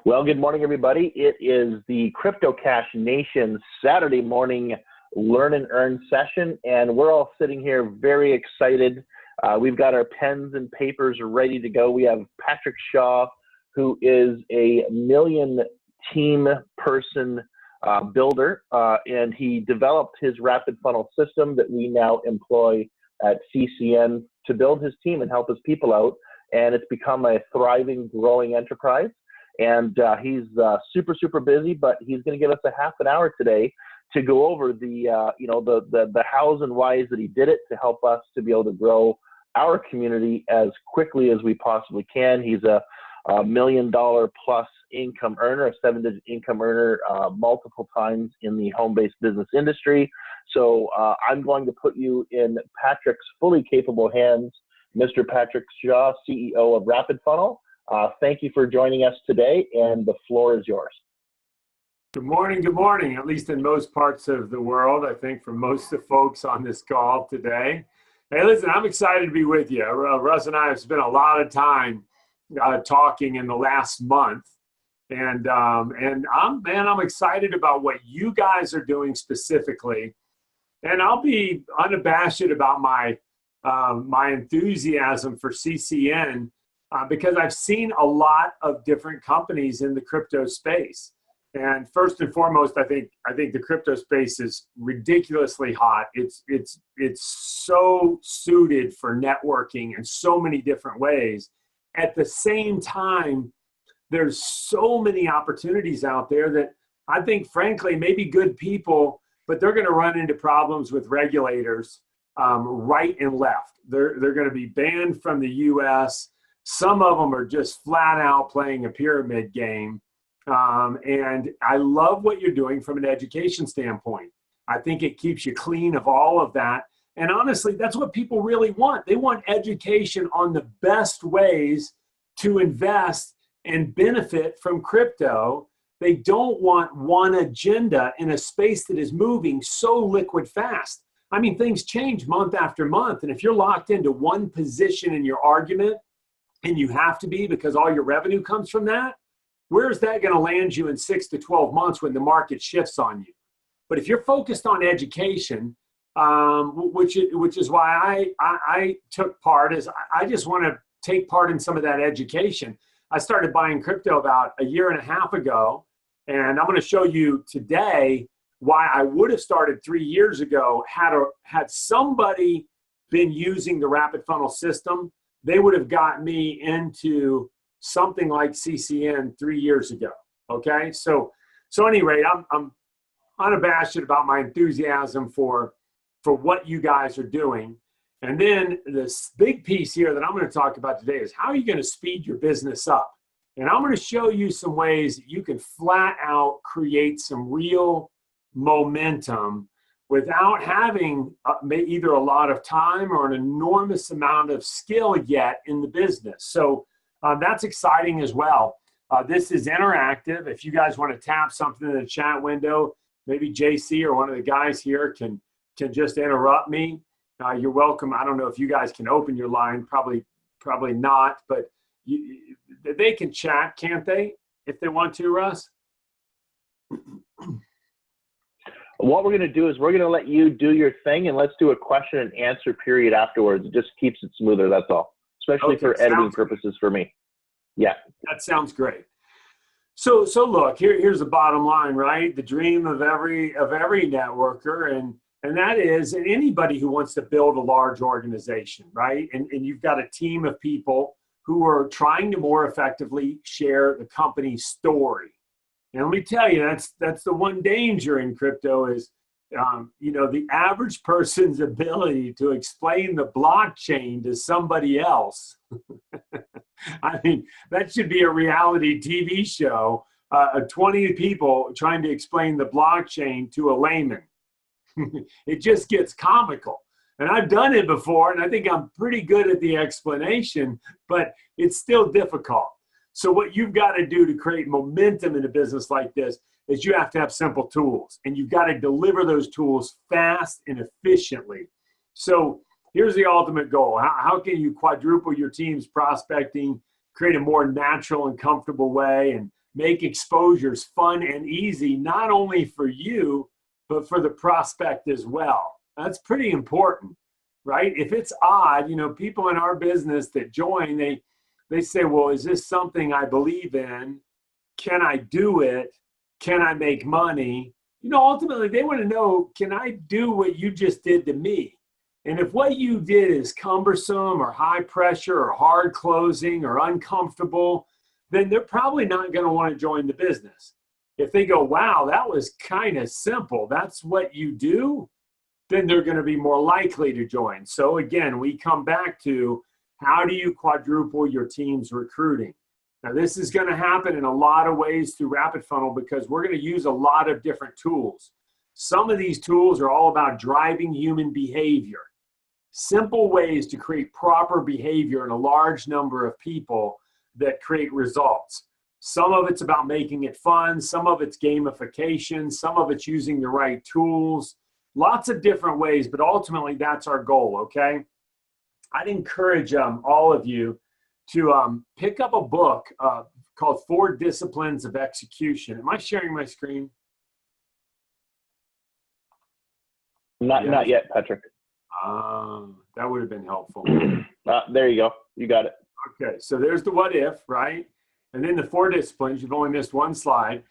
Well, good morning, everybody. It is the Crypto Cash Nation Saturday morning learn and earn session, and we're all sitting here very excited. We've got our pens and papers ready to go. We have Patrick Shaw, who is a million team person builder, and he developed his rapid funnel system that we now employ at CCN to build his team and help his people out. And it's become a thriving, growing enterprise. And he's super busy, but he's going to give us a half an hour today to go over the hows and whys that he did it to help us to be able to grow our community as quickly as we possibly can. He's a $1 million plus income earner, a 7-digit income earner, multiple times in the home-based business industry. So I'm going to put you in Patrick's fully capable hands, Mr. Patrick Shaw, CEO of Rapid Funnel. Thank you for joining us today, and the floor is yours. Good morning, at least in most parts of the world, I think for most of the folks on this call today. Hey, listen, I'm excited to be with you. Russ and I have spent a lot of time talking in the last month, and I'm excited about what you guys are doing specifically, and I'll be unabashed about my enthusiasm for CCN. Because I've seen a lot of different companies in the crypto space. And first and foremost, I think the crypto space is ridiculously hot. It's so suited for networking in so many different ways. At the same time, there's so many opportunities out there that I think, frankly, maybe good people, but they're going to run into problems with regulators right and left. They're going to be banned from the U.S. Some of them are just flat out playing a pyramid game. And I love what you're doing from an education standpoint. I think it keeps you clean of all of that. And honestly, that's what people really want. They want education on the best ways to invest and benefit from crypto. They don't want one agenda in a space that is moving so liquid fast. I mean, things change month after month. And if you're locked into one position in your argument, and you have to be because all your revenue comes from that, where's that going to land you in 6 to 12 months when the market shifts on you? But if you're focused on education, which is why I took part, is I just want to take part in some of that education. I started buying crypto about a year and a half ago, and I'm going to show you today why I would have started 3 years ago had somebody been using the Rapid Funnel system. They would have got me into something like CCN 3 years ago. Okay, so anyway, I'm unabashed about my enthusiasm for what you guys are doing. And then this big piece here that I'm going to talk about today is how are you going to speed your business up? And I'm going to show you some ways that you can flat out create some real momentum without having either a lot of time or an enormous amount of skill yet in the business. So that's exciting as well. This is interactive. If you guys want to tap something in the chat window, maybe JC or one of the guys here can just interrupt me. You're welcome. I don't know if you guys can open your line, probably not, but they can chat, can't they, if they want to, Russ? What we're going to do is we're going to let you do your thing, and let's do a question and answer period afterwards. It just keeps it smoother, that's all, especially for editing purposes for me. Yeah. That sounds great. So look, here's the bottom line, right? The dream of every networker, and that is anybody who wants to build a large organization, right? And you've got a team of people who are trying to more effectively share the company's story. And let me tell you, that's the one danger in crypto is, the average person's ability to explain the blockchain to somebody else. I mean, that should be a reality TV show, 20 people trying to explain the blockchain to a layman. It just gets comical. And I've done it before, and I think I'm pretty good at the explanation, but it's still difficult. So what you've got to do to create momentum in a business like this is you have to have simple tools, and you've got to deliver those tools fast and efficiently. So here's the ultimate goal. How can you quadruple your team's prospecting, create a more natural and comfortable way, and make exposures fun and easy, not only for you, but for the prospect as well. That's pretty important, right? If it's odd, people in our business that join, they say, well, is this something I believe in? Can I do it? Can I make money? Ultimately, they want to know, can I do what you just did to me? And if what you did is cumbersome or high pressure or hard closing or uncomfortable, then they're probably not going to want to join the business. If they go, wow, that was kind of simple, that's what you do, then they're going to be more likely to join. So again, we come back to, how do you quadruple your team's recruiting? Now, this is going to happen in a lot of ways through Rapid Funnel because we're going to use a lot of different tools. Some of these tools are all about driving human behavior. Simple ways to create proper behavior in a large number of people that create results. Some of it's about making it fun. Some of it's gamification. Some of it's using the right tools. Lots of different ways, but ultimately that's our goal, okay? I'd encourage all of you to pick up a book called 4 Disciplines of Execution. Am I sharing my screen? Not yet, Patrick. That would have been helpful. There you go. You got it. Okay, so there's the what if, right? And then the 4 disciplines, you've only missed one slide,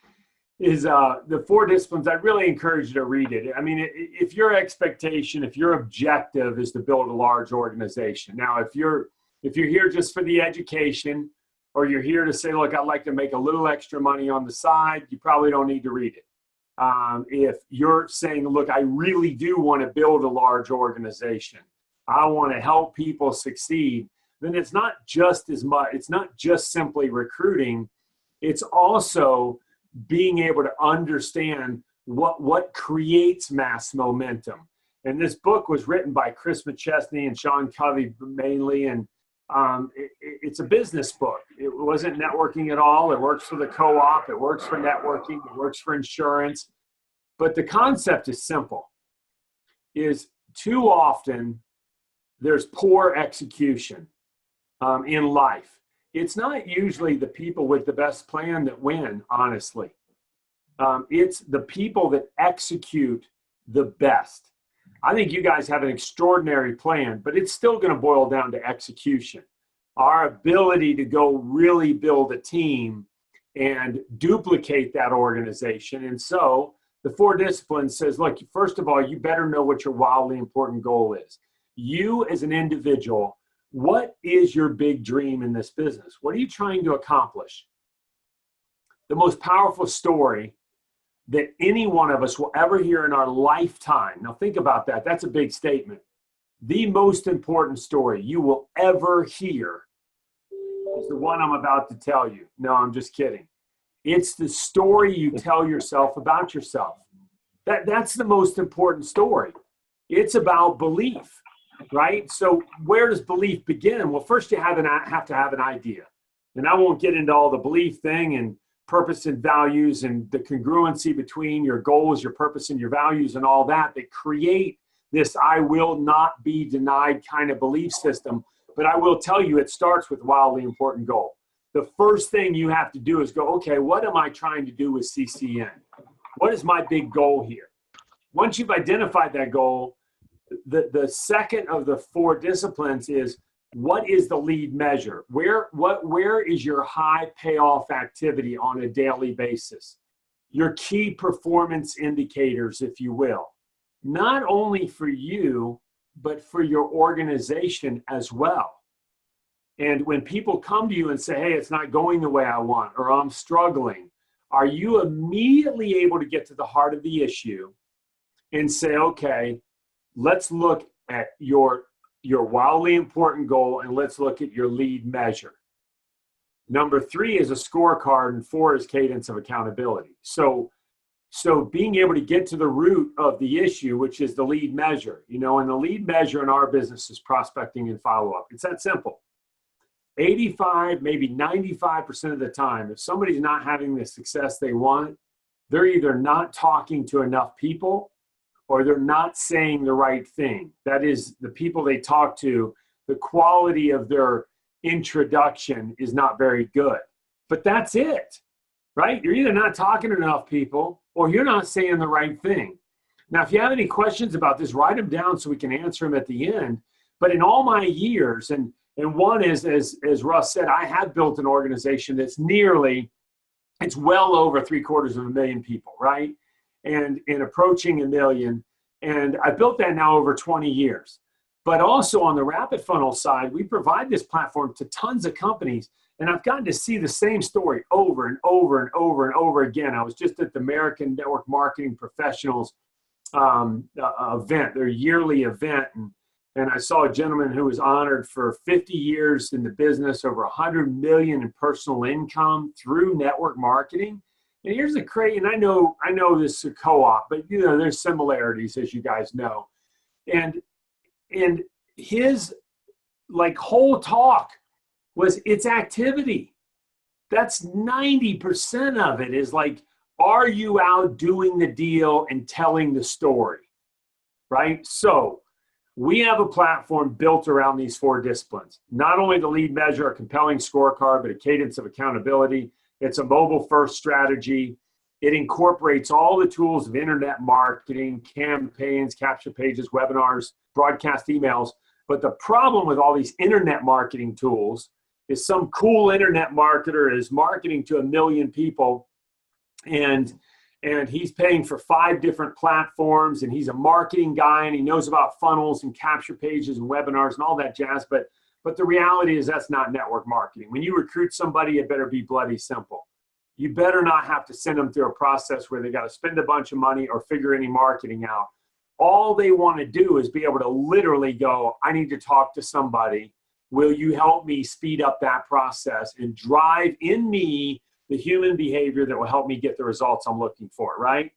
is the 4 disciplines. I'd really encourage you to read it. I mean, if your expectation, if your objective is to build a large organization. Now, if you're here just for the education, or you're here to say, look, I'd like to make a little extra money on the side, you probably don't need to read it. If you're saying, look, I really do want to build a large organization, I want to help people succeed, then it's not just simply recruiting. It's also being able to understand what creates mass momentum. And this book was written by Chris McChesney and Sean Covey mainly, and it's a business book. It wasn't networking at all. It works for the co-op. It works for networking. It works for insurance. But the concept is simple, is too often there's poor execution in life. It's not usually the people with the best plan that win, honestly. It's the people that execute the best. I think you guys have an extraordinary plan, but it's still going to boil down to execution. Our ability to go really build a team and duplicate that organization. And so the 4 disciplines says, look, first of all, you better know what your wildly important goal is. You as an individual, what is your big dream in this business? What are you trying to accomplish? The most powerful story that any one of us will ever hear in our lifetime. Now think about that. That's a big statement. The most important story you will ever hear is the one I'm about to tell you. No, I'm just kidding. It's the story you tell yourself about yourself. That's the most important story. It's about belief, right? So where does belief begin? Well, first you have to have an idea. And I won't get into all the belief thing and purpose and values and the congruency between your goals, your purpose, and your values and all that create this I will not be denied kind of belief system. But I will tell you, it starts with wildly important goal. The first thing you have to do is go, okay, what am I trying to do with CCN? What is my big goal here? Once you've identified that goal, the second of the 4 disciplines is, what is the lead measure? Where is your high payoff activity on a daily basis? Your key performance indicators, if you will, not only for you, but for your organization as well. And when people come to you and say, hey, it's not going the way I want, or I'm struggling, are you immediately able to get to the heart of the issue and say, okay, let's look at your wildly important goal and let's look at your lead measure. Number 3 is a scorecard and 4 is cadence of accountability. So being able to get to the root of the issue, which is the lead measure, and the lead measure in our business is prospecting and follow-up. It's that simple. 85, maybe 95% of the time, if somebody's not having the success they want, they're either not talking to enough people or they're not saying the right thing. That is, the people they talk to, the quality of their introduction is not very good. But that's it. right? You're either not talking to enough people or you're not saying the right thing. Now, if you have any questions about this, write them down so we can answer them at the end. But in all my years, and one is, as Russ said, I have built an organization that's it's well over 750,000 people, right? And approaching 1 million. And I built that now over 20 years. But also on the Rapid Funnel side, we provide this platform to tons of companies. And I've gotten to see the same story over and over and over and over again. I was just at the American Network Marketing Professionals event, their yearly event. And I saw a gentleman who was honored for 50 years in the business, over 100 million in personal income through network marketing. And here's the crazy, and I know this is a co-op, but there's similarities, as you guys know. And his whole talk was its activity. That's 90% of it is are you out doing the deal and telling the story, right? So we have a platform built around these 4 disciplines. Not only the lead measure, a compelling scorecard, but a cadence of accountability. It's a mobile-first strategy. It incorporates all the tools of internet marketing, campaigns, capture pages, webinars, broadcast emails. But the problem with all these internet marketing tools is some cool internet marketer is marketing to 1 million people, and he's paying for 5 different platforms, and he's a marketing guy, and he knows about funnels and capture pages and webinars and all that jazz. But the reality is that's not network marketing. When you recruit somebody, it better be bloody simple. You better not have to send them through a process where they got to spend a bunch of money or figure any marketing out. All they want to do is be able to literally go, I need to talk to somebody. Will you help me speed up that process and drive in me the human behavior that will help me get the results I'm looking for, right?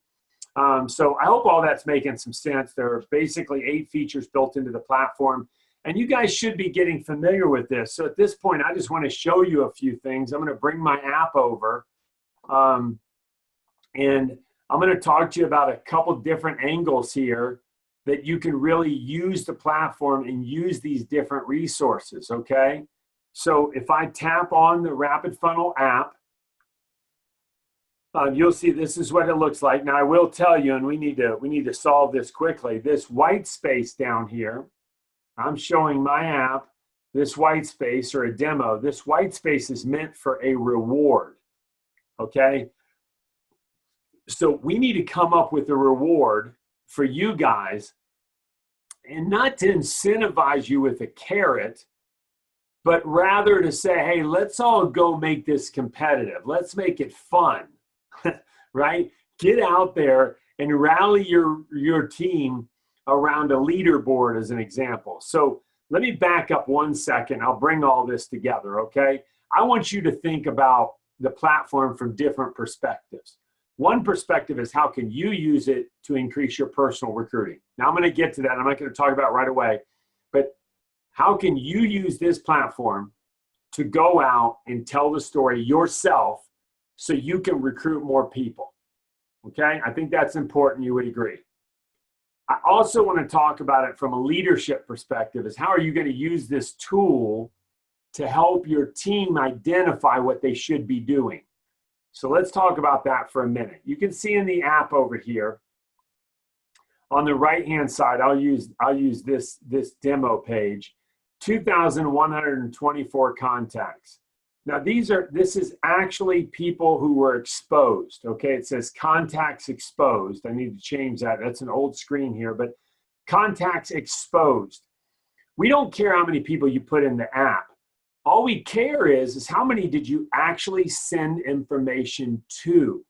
So I hope all that's making some sense. There are basically 8 features built into the platform, and you guys should be getting familiar with this. So at this point, I just want to show you a few things. I'm going to bring my app over, and I'm going to talk to you about a couple different angles here that you can really use the platform and use these different resources, okay? So if I tap on the Rapid Funnel app, you'll see this is what it looks like. Now I will tell you, and we need to solve this quickly. This white space down here, I'm showing my app, this white space or a demo. This white space is meant for a reward, okay? So we need to come up with a reward for you guys, and not to incentivize you with a carrot, but rather to say, hey, let's all go make this competitive. Let's make it fun. Right? Get out there and rally your team around a leaderboard as an example. So let me back up 1 second. I'll bring all this together, okay? I want you to think about the platform from different perspectives. One perspective is how can you use it to increase your personal recruiting? Now I'm going to get to that. I'm not going to talk about it right away, but how can you use this platform to go out and tell the story yourself so you can recruit more people? Okay, I think that's important. You would agree. I also want to talk about it from a leadership perspective, is how are you going to use this tool to help your team identify what they should be doing? So let's talk about that for a minute. You can see in the app over here on the right-hand side, I'll use this demo page, 2,124 contacts. Now this is actually people who were exposed, okay? It says contacts exposed. I need to change that. That's an old screen here, but contacts exposed. We don't care how many people you put in the app. All we care is how many did you actually send information to?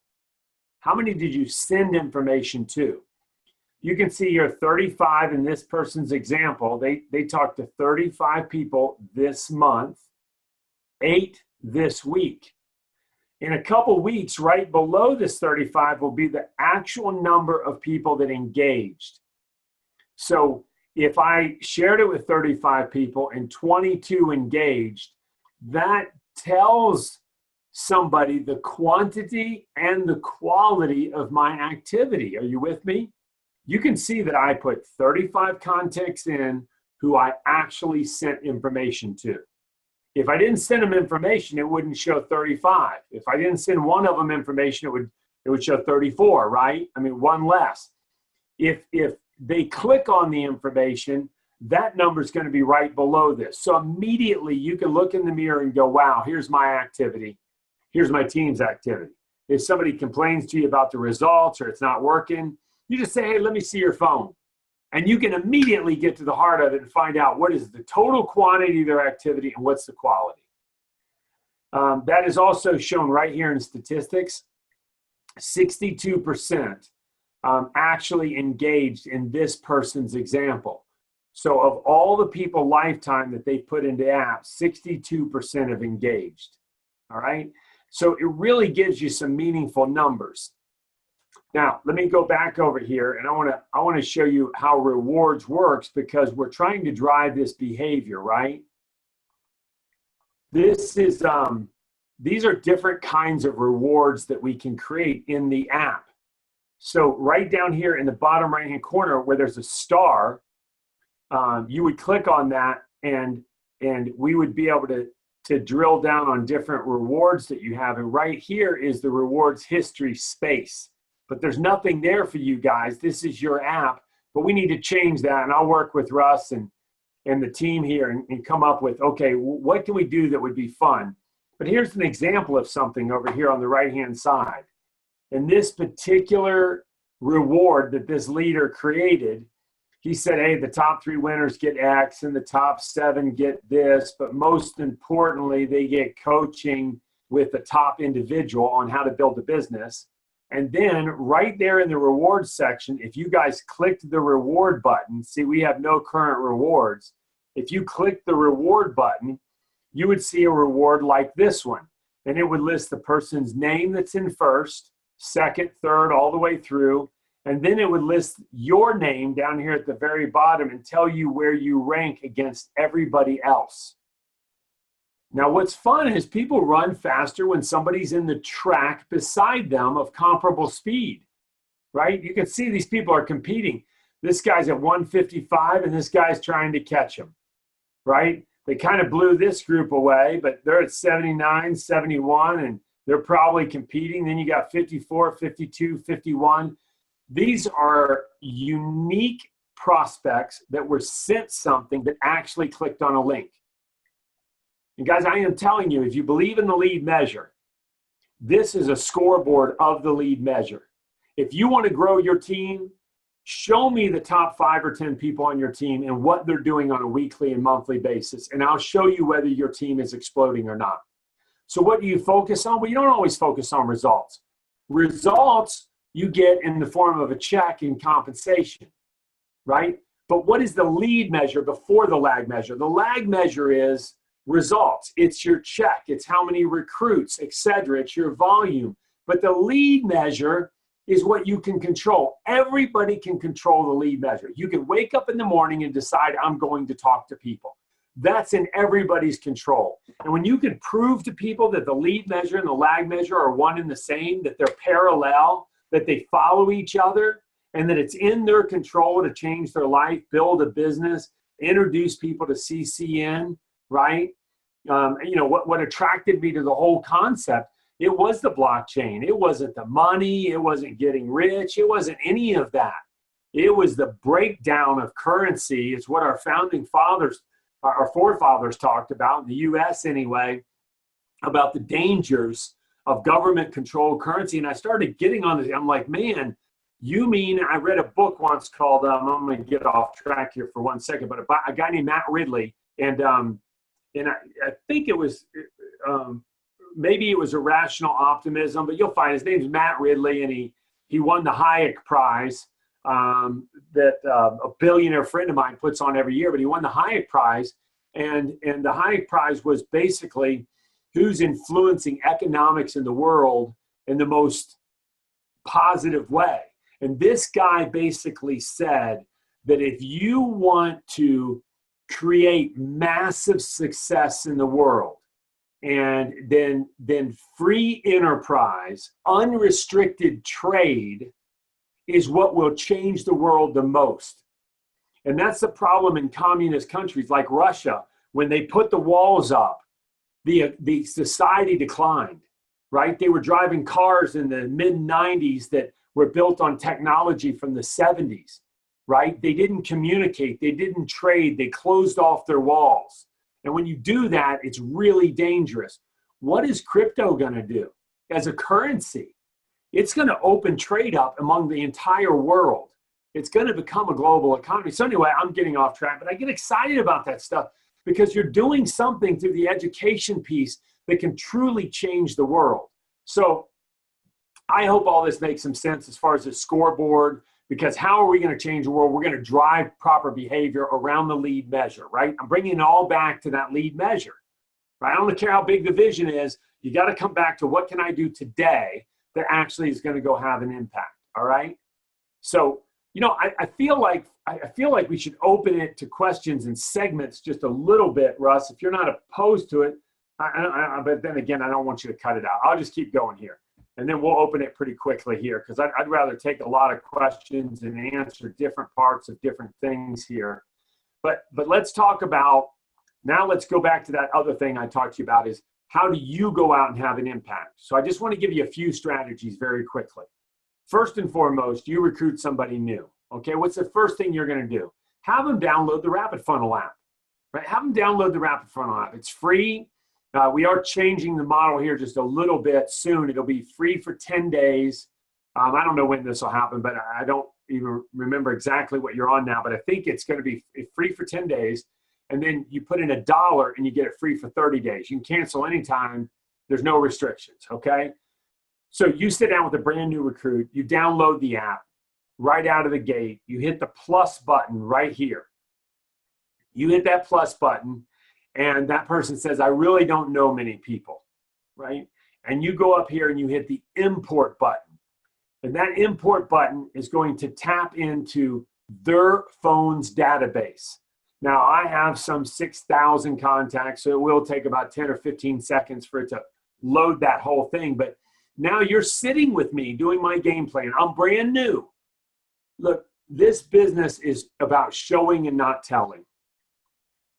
How many did you send information to? You can see here 35 in this person's example. They talked to 35 people this month, 8 this week. In a couple weeks, right below this 35 will be the actual number of people that engaged. So if I shared it with 35 people and 22 engaged, that tells somebody the quantity and the quality of my activity. Are you with me? You can see that I put 35 contacts in who I actually sent information to. If I didn't send them information, it wouldn't show 35. If I didn't send one of them information, it would show 34, right? I mean, one less. If they click on the information, that number is going to be right below this. So immediately you can look in the mirror and go, wow, here's my activity. Here's my team's activity. If somebody complains to you about the results or it's not working, you just say, hey, let me see your phone. And you can immediately get to the heart of it and find out what is the total quantity of their activity and what's the quality. That is also shown right here in statistics. 62% actually engaged in this person's example. So of all the people lifetime that they put into apps, 62% have engaged. All right. So it really gives you some meaningful numbers. Now, let me go back over here, and I want to show you how rewards works, because we're trying to drive this behavior, right? This is these are different kinds of rewards that we can create in the app. So right down here in the bottom right-hand corner where there's a star, you would click on that, and we would be able to drill down on different rewards that you have. And right here is the rewards history space. But there's nothing there for you guys. This is your app, but we need to change that. And I'll work with Russ and the team here and come up with, okay, what can we do that would be fun? But here's an example of something over here on the right-hand side. In this particular reward that this leader created, he said, hey, the top 3 winners get X and the top 7 get this, but most importantly, they get coaching with the top individual on how to build a business. And then right there in the rewards section, if you guys clicked the reward button, see, we have no current rewards. If you click the reward button, you would see a reward like this one. And it would list the person's name that's in first, second, third, all the way through. And then it would list your name down here at the very bottom and tell you where you rank against everybody else. Now, what's fun is people run faster when somebody's in the track beside them of comparable speed, right? You can see these people are competing. This guy's at 155 and this guy's trying to catch him, right? They kind of blew this group away, but they're at 79, 71, and they're probably competing. Then you got 54, 52, 51. These are unique prospects that were sent something that actually clicked on a link. And guys, I am telling you, if you believe in the lead measure, this is a scoreboard of the lead measure. If you want to grow your team, show me the top 5 or 10 people on your team and what they're doing on a weekly and monthly basis, and I'll show you whether your team is exploding or not. So what do you focus on? Well, you don't always focus on results. Results you get in the form of a check and compensation, right? But what is the lead measure before the lag measure? The lag measure is results. It's your check. It's how many recruits, etc. It's your volume. But the lead measure is what you can control. Everybody can control the lead measure. You can wake up in the morning and decide, I'm going to talk to people. That's in everybody's control. And when you can prove to people that the lead measure and the lag measure are one and the same, that they're parallel, that they follow each other, and that it's in their control to change their life, build a business, introduce people to CCN, right? What attracted me to the whole concept, it was the blockchain. It wasn't the money. It wasn't getting rich. It wasn't any of that. It was the breakdown of currency. It's what our founding fathers, our forefathers talked about, in the U.S. anyway, about the dangers of government-controlled currency. And I started getting on this. I'm like, man, you mean, I read a book once called, I'm going to get off track here for 1 second, but a guy named Matt Ridley, and I think it was, maybe it was Irrational Optimism, but you'll find his name's Matt Ridley, and he won the Hayek Prize that a billionaire friend of mine puts on every year, but he won the Hayek Prize, and the Hayek Prize was basically who's influencing economics in the world in the most positive way. And this guy basically said that if you want to create massive success in the world, and then free enterprise, unrestricted trade is what will change the world the most. And that's the problem in communist countries like Russia. When they put the walls up, the society declined, right? They were driving cars in the mid 90s that were built on technology from the 70s, right? They didn't communicate, they didn't trade, they closed off their walls. And when you do that, it's really dangerous. What is crypto going to do as a currency? It's going to open trade up among the entire world. It's going to become a global economy. So anyway, I'm getting off track, but I get excited about that stuff because you're doing something through the education piece that can truly change the world. So I hope all this makes some sense as far as the scoreboard, because how are we going to change the world? We're going to drive proper behavior around the lead measure, right? I'm bringing it all back to that lead measure, right? I don't care how big the vision is. You got to come back to what can I do today that actually is going to go have an impact, all right? So, you know, I feel like we should open it to questions and segments just a little bit, Russ. If you're not opposed to it, but then again, I don't want you to cut it out. I'll just keep going here. And then we'll open it pretty quickly here because I'd rather take a lot of questions and answer different parts of different things here. But let's talk about, now let's go back to that other thing I talked to you about is how do you go out and have an impact? So I just want to give you a few strategies very quickly. First and foremost, you recruit somebody new. Okay, what's the first thing you're going to do? Have them download the Rapid Funnel app, right? Have them download the Rapid Funnel app. It's free. We are changing the model here just a little bit soon. It'll be free for 10 days. I don't know when this will happen, but I don't even remember exactly what you're on now, but I think it's going to be free for 10 days. And then you put in $1 and you get it free for 30 days. You can cancel anytime. There's no restrictions, okay? So you sit down with a brand new recruit, you download the app right out of the gate, you hit the plus button right here. You hit that plus button and that person says, I really don't know many people, right? And you go up here and you hit the import button. And that import button is going to tap into their phone's database. Now I have some 6,000 contacts, so it will take about 10 or 15 seconds for it to load that whole thing. But now you're sitting with me doing my game plan. I'm brand new. Look, this business is about showing and not telling.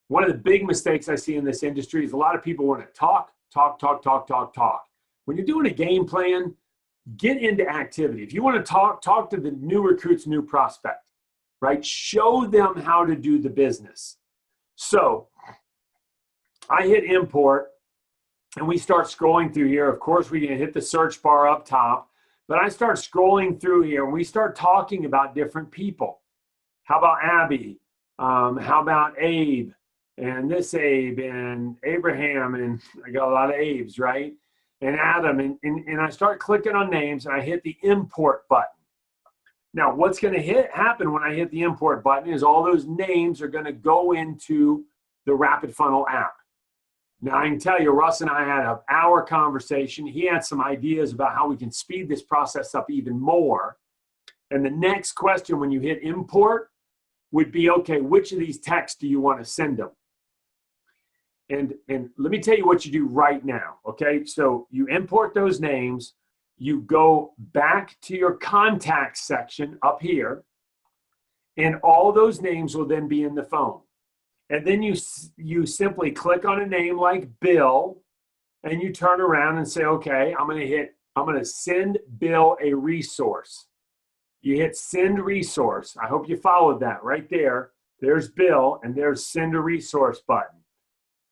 One of the big mistakes I see in this industry is a lot of people want to talk. When you're doing a game plan, get into activity. If you want to talk to the new recruit's new prospect, right? Show them how to do the business. So I hit import. And we start scrolling through here. Of course, we can hit the search bar up top, but I start scrolling through here and we start talking about different people. How about Abby? How about Abe? And this Abe and Abraham, and I got a lot of Abes, right? And Adam, and I start clicking on names and I hit the import button. Now, what's going to happen when I hit the import button is all those names are going to go into the Rapid Funnel app. Now, I can tell you, Russ and I had an hour conversation. He had some ideas about how we can speed this process up even more. And the next question when you hit import would be, okay, which of these texts do you want to send them? And let me tell you what you do right now, okay? So you import those names. You go back to your contacts section up here, and all those names will then be in the phone. And then you simply click on a name like Bill, and you turn around and say, okay, I'm going to send Bill a resource. You hit send resource. I hope you followed that right there. There's Bill, and there's send a resource button.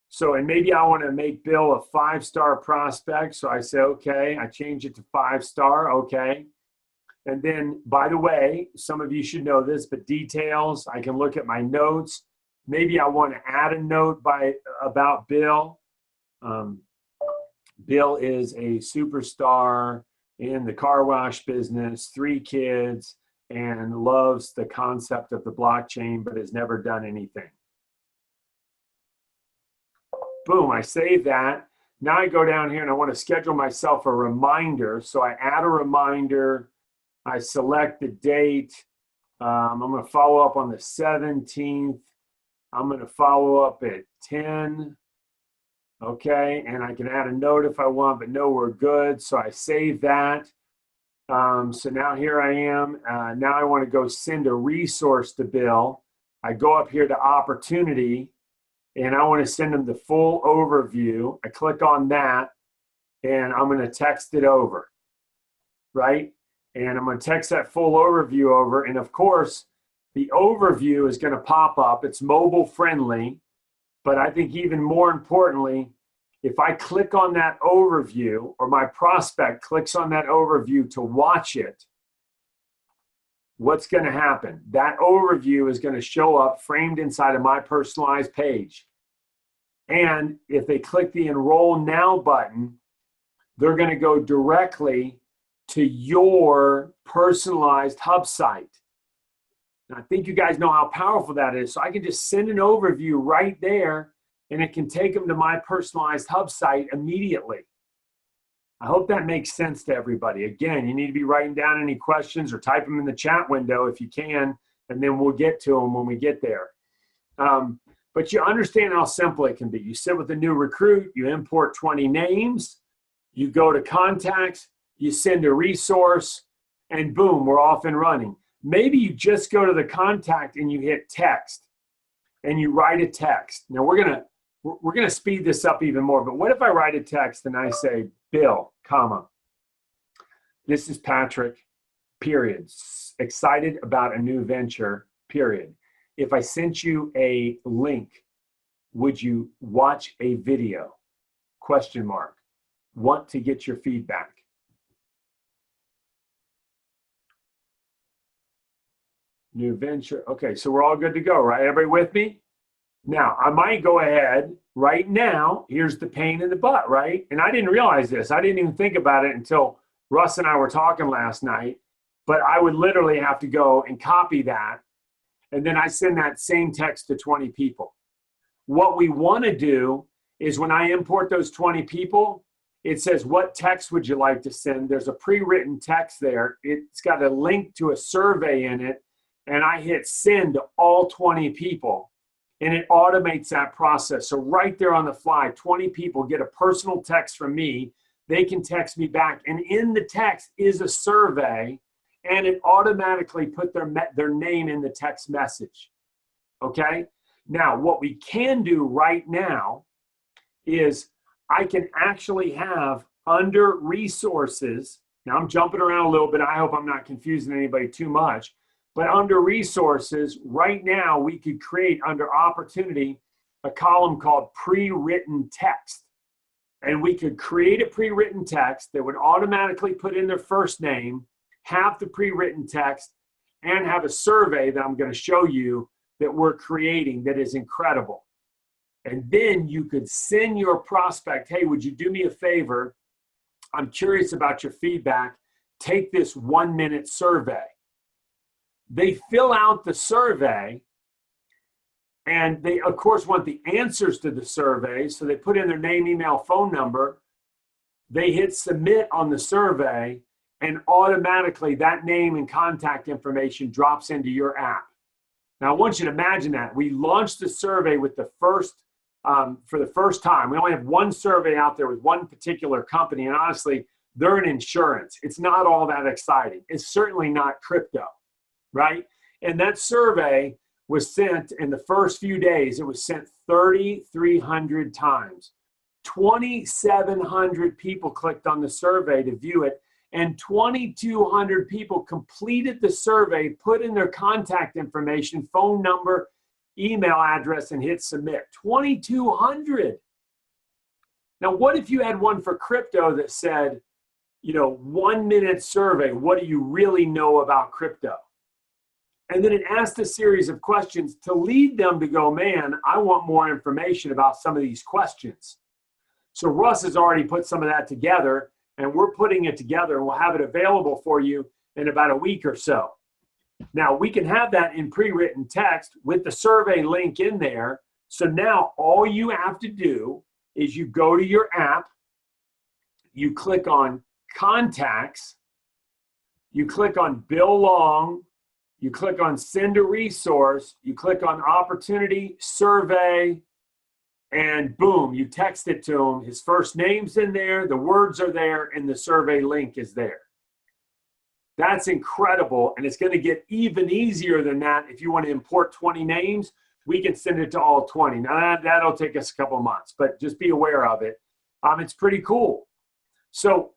So, and maybe I want to make Bill a 5-star prospect. So I say, okay, I change it to 5-star. Okay. And then, by the way, some of you should know this, but details, I can look at my notes. Maybe I want to add a note about Bill. Bill is a superstar in the car wash business, 3 kids, and loves the concept of the blockchain, but has never done anything. Boom, I save that. Now I go down here and I want to schedule myself a reminder. So I add a reminder. I select the date. I'm going to follow up on the 17th. I'm going to follow up at 10, okay? And I can add a note if I want, but no, we're good. So I save that. So now here I am. Now I want to go send a resource to Bill. I go up here to opportunity, and I want to send them the full overview. I click on that, and I'm going to text it over, right? And I'm going to text that full overview over. And of course, the overview is going to pop up. It's mobile friendly. But I think even more importantly, if I click on that overview, or my prospect clicks on that overview to watch it, what's going to happen? That overview is going to show up framed inside of my personalized page. And if they click the Enroll Now button, they're going to go directly to your personalized hub site. And I think you guys know how powerful that is. So I can just send an overview right there, and it can take them to my personalized hub site immediately. I hope that makes sense to everybody. Again, you need to be writing down any questions or type them in the chat window if you can, and then we'll get to them when we get there. But you understand how simple it can be. You sit with a new recruit, you import 20 names, you go to contacts, you send a resource, and boom, we're off and running. Maybe you just go to the contact and you hit text, and you write a text. Now we're gonna speed this up even more, but what if I write a text and I say, Bill, comma, this is Patrick, period, excited about a new venture, period. If I sent you a link, would you watch a video? Question mark. Want to get your feedback. New venture. Okay, so we're all good to go, right? Everybody with me? Now, I might go ahead right now. Here's the pain in the butt, right? And I didn't realize this. I didn't even think about it until Russ and I were talking last night. But I would literally have to go and copy that. And then I send that same text to 20 people. What we want to do is when I import those 20 people, it says, what text would you like to send? There's a pre-written text there. It's got a link to a survey in it. And I hit send to all 20 people. And it automates that process. So right there on the fly, 20 people get a personal text from me. They can text me back. And in the text is a survey. And it automatically put their name in the text message. Okay? Now, what we can do right now is I can actually have under resources. Now, I'm jumping around a little bit. I hope I'm not confusing anybody too much. But under resources, right now, we could create under opportunity a column called pre-written text. And we could create a pre-written text that would automatically put in their first name, have the pre-written text, and have a survey that I'm going to show you that we're creating that is incredible. And then you could send your prospect, hey, would you do me a favor? I'm curious about your feedback. Take this 1-minute survey. They fill out the survey, and they, of course, want the answers to the survey. So they put in their name, email, phone number. They hit submit on the survey, and automatically that name and contact information drops into your app. Now, I want you to imagine that. We launched the survey with the first, for the first time. We only have one survey out there with one particular company, and honestly, they're in insurance. It's not all that exciting. It's certainly not crypto, right? And that survey was sent in the first few days. It was sent 3,300 times. 2,700 people clicked on the survey to view it, and 2,200 people completed the survey, put in their contact information, phone number, email address, and hit submit. 2,200. Now, what if you had one for crypto that said, 1-minute survey, what do you really know about crypto? And then it asked a series of questions to lead them to go, man, I want more information about some of these questions. So Russ has already put some of that together, and we're putting it together, and we'll have it available for you in about a week or so. Now, we can have that in pre-written text with the survey link in there. So now all you have to do is you go to your app, you click on Contacts, you click on Bill Long, you click on Send a Resource, you click on Opportunity, Survey, and boom, you text it to him. His first name's in there, the words are there, and the survey link is there. That's incredible, and it's going to get even easier than that if you want to import 20 names. we can send it to all 20. Now that'll take us a couple of months, but just be aware of it. It's pretty cool. So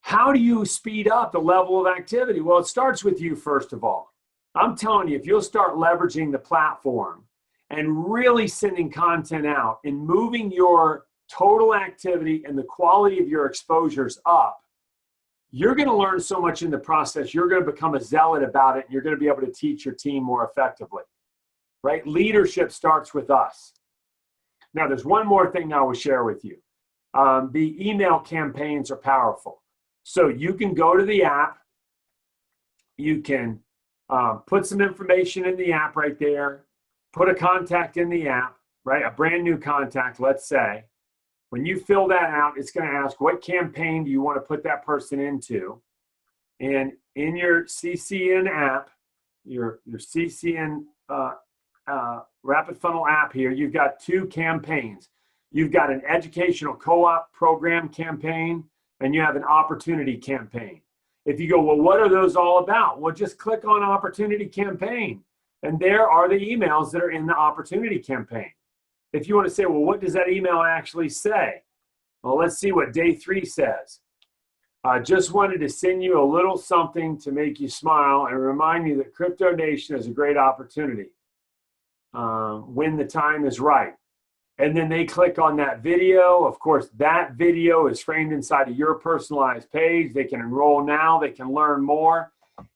how do you speed up the level of activity? Well, it starts with you, first of all. I'm telling you, if you'll start leveraging the platform and really sending content out and moving your total activity and the quality of your exposures up, you're going to learn so much in the process. You're going to become a zealot about it. And you're going to be able to teach your team more effectively, right? Leadership starts with us. Now, there's one more thing I will share with you. The email campaigns are powerful. So you can go to the app. You can put some information in the app right there. Put a contact in the app, right? A brand new contact, let's say. When you fill that out, it's going to ask what campaign do you want to put that person into. And in your CCN app, your CCN Rapid Funnel app here, you've got two campaigns. You've got an educational co-op program campaign, and you have an opportunity campaign. If you go, well, what are those all about? Well, just click on opportunity campaign, and there are the emails that are in the opportunity campaign. If you want to say, well, what does that email actually say? Well, let's see what day 3 says. I just wanted to send you a little something to make you smile and remind you that Crypto Nation is a great opportunity when the time is right. And then they click on that video. Of course, that video is framed inside of your personalized page. They can enroll now. They can learn more.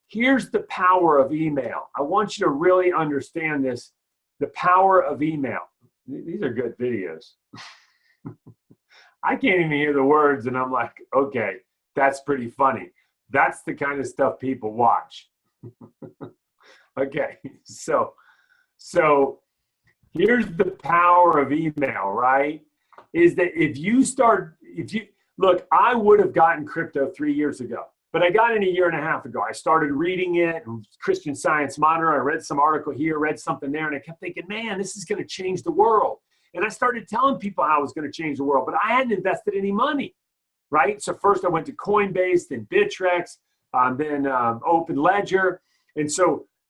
Here's the power of email. I want you to really understand this, the power of email. These are good videos. I can't even hear the words, and I'm like, okay, that's pretty funny. That's the kind of stuff people watch. Okay, so here's the power of email, right? Is that look, I would have gotten crypto 3 years ago, but I got in a year and a half ago. I started reading it, Christian Science Monitor. I read some article here, read something there, and I kept thinking, man, this is going to change the world. And I started telling people how it was going to change the world, but I hadn't invested any money, right? So first I went to Coinbase, then Bittrex, then Open Ledger. And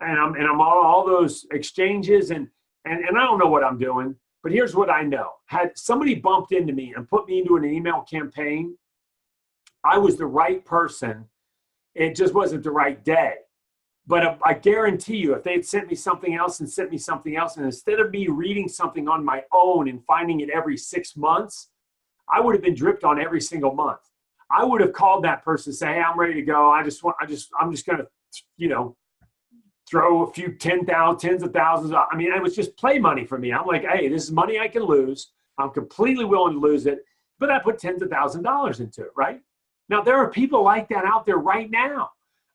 I'm on all those exchanges, and I don't know what I'm doing, but here's what I know. Had somebody bumped into me and put me into an email campaign, I was the right person. It just wasn't the right day. But I guarantee you, if they had sent me something else, and instead of me reading something on my own and finding it every 6 months, I would have been dripped on every single month. I would have called that person and say, hey, I'm ready to go. I'm just going to, throw a few tens of thousands. I mean, it was just play money for me. I'm like, hey, this is money I can lose. I'm completely willing to lose it, but I put tens of thousands of dollars into it, right? Now, there are people like that out there right now.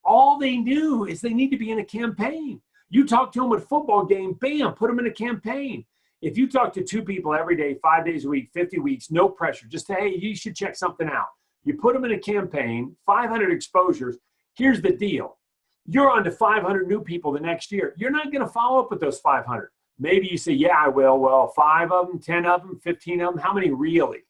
All they knew is they need to be in a campaign. You talk to them at a football game, bam, put them in a campaign. If you talk to 2 people every day, 5 days a week, 50 weeks, no pressure, just say, hey, you should check something out. You put them in a campaign, 500 exposures. Here's the deal. You're on to 500 new people the next year. You're not going to follow up with those 500. Maybe you say, yeah, I will. Well, 5 of them, 10 of them, 15 of them. How many really?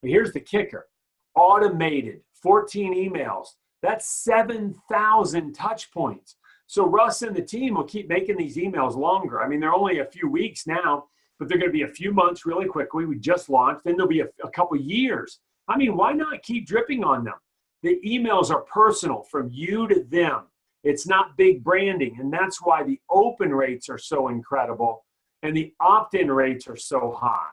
But here's the kicker. Automated, 14 emails. That's 7,000 touch points. So Russ and the team will keep making these emails longer. I mean, they're only a few weeks now, but they're going to be a few months really quickly. We just launched. Then there'll be a couple years. I mean, why not keep dripping on them? The emails are personal from you to them. It's not big branding. And that's why the open rates are so incredible and the opt-in rates are so high.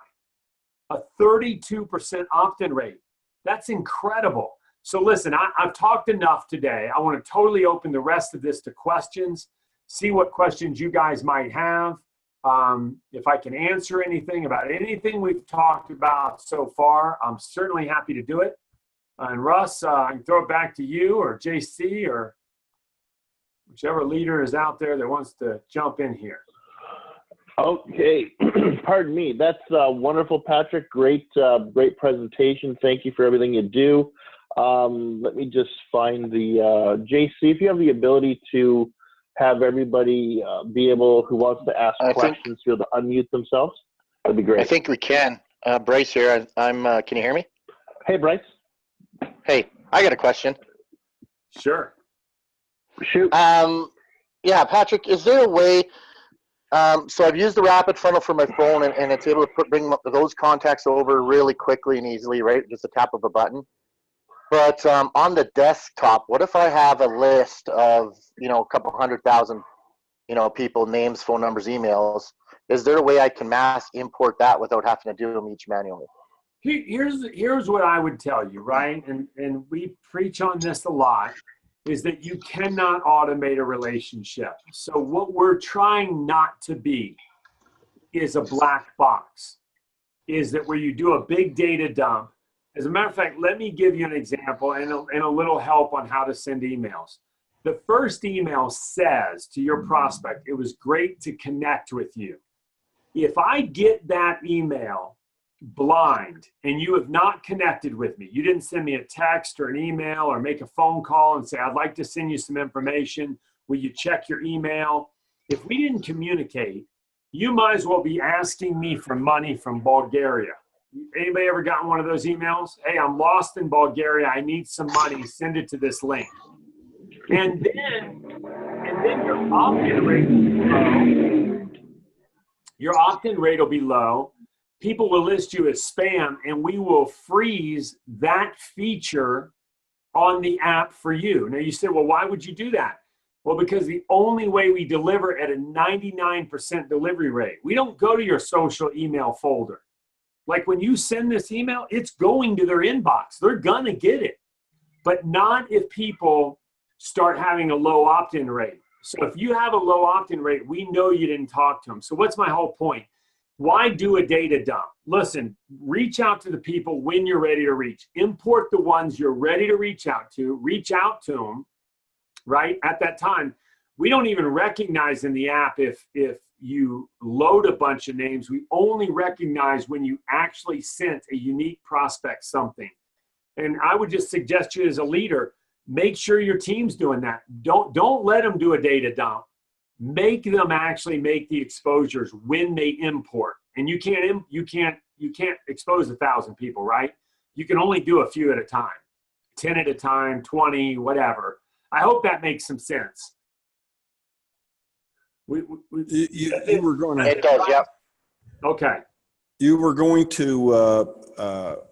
A 32% opt-in rate. That's incredible. So listen, I've talked enough today. I want to totally open the rest of this to questions, see what questions you guys might have. If I can answer anything about anything we've talked about so far, I'm certainly happy to do it. And Russ, I can throw it back to you or JC or whichever leader is out there that wants to jump in here. Okay, pardon me. That's wonderful, Patrick. Great presentation. Thank you for everything you do. Let me just find the JC. If you have the ability to have everybody be able who wants to ask questions be able to unmute themselves, that'd be great. I think we can. Bryce here. I'm. Can you hear me? Hey, Bryce. Hey, I got a question. Sure. Shoot. Yeah, Patrick. Is there a way So I've used the Rapid Funnel for my phone, and it's able to bring those contacts over really quickly and easily, right? Just a tap of a button. But on the desktop, what if I have a list of, a couple 100,000, people, names, phone numbers, emails? Is there a way I can mass import that without having to do them each manually? Here's what I would tell you, right? And we preach on this a lot, is that you cannot automate a relationship. So what we're trying not to be is a black box, is that where you do a big data dump. As a matter of fact, let me give you an example and a little help on how to send emails. The first email says to your prospect, "It was great to connect with you." If I get that email blind and you have not connected with me, you didn't send me a text or an email or make a phone call and say, "I'd like to send you some information. Will you check your email?" If we didn't communicate, you might as well be asking me for money from Bulgaria. Anybody ever gotten one of those emails? "Hey, I'm lost in Bulgaria. I need some money. Send it to this link." And then your opt-in rate will be low. Your opt-in rate will be low. People will list you as spam, and we will freeze that feature on the app for you. Now you say, "Well, why would you do that?" Well, because the only way we deliver at a 99% delivery rate, we don't go to your social email folder. Like when you send this email, it's going to their inbox. They're going to get it, but not if people start having a low opt-in rate. So if you have a low opt-in rate, we know you didn't talk to them. So what's my whole point? Why do a data dump? Listen, reach out to the people when you're ready to reach. Import the ones you're ready to reach out to them, right? At that time, we don't even recognize in the app if you load a bunch of names. We only recognize when you actually sent a unique prospect something. And I would just suggest you as a leader, make sure your team's doing that. Don't let them do a data dump. Make them actually make the exposures when they import. And you can't expose 1,000 people, right? You can only do a few at a time, 10 at a time, 20, whatever. I hope that makes some sense. You were going to. It does, yeah. Okay. You were going to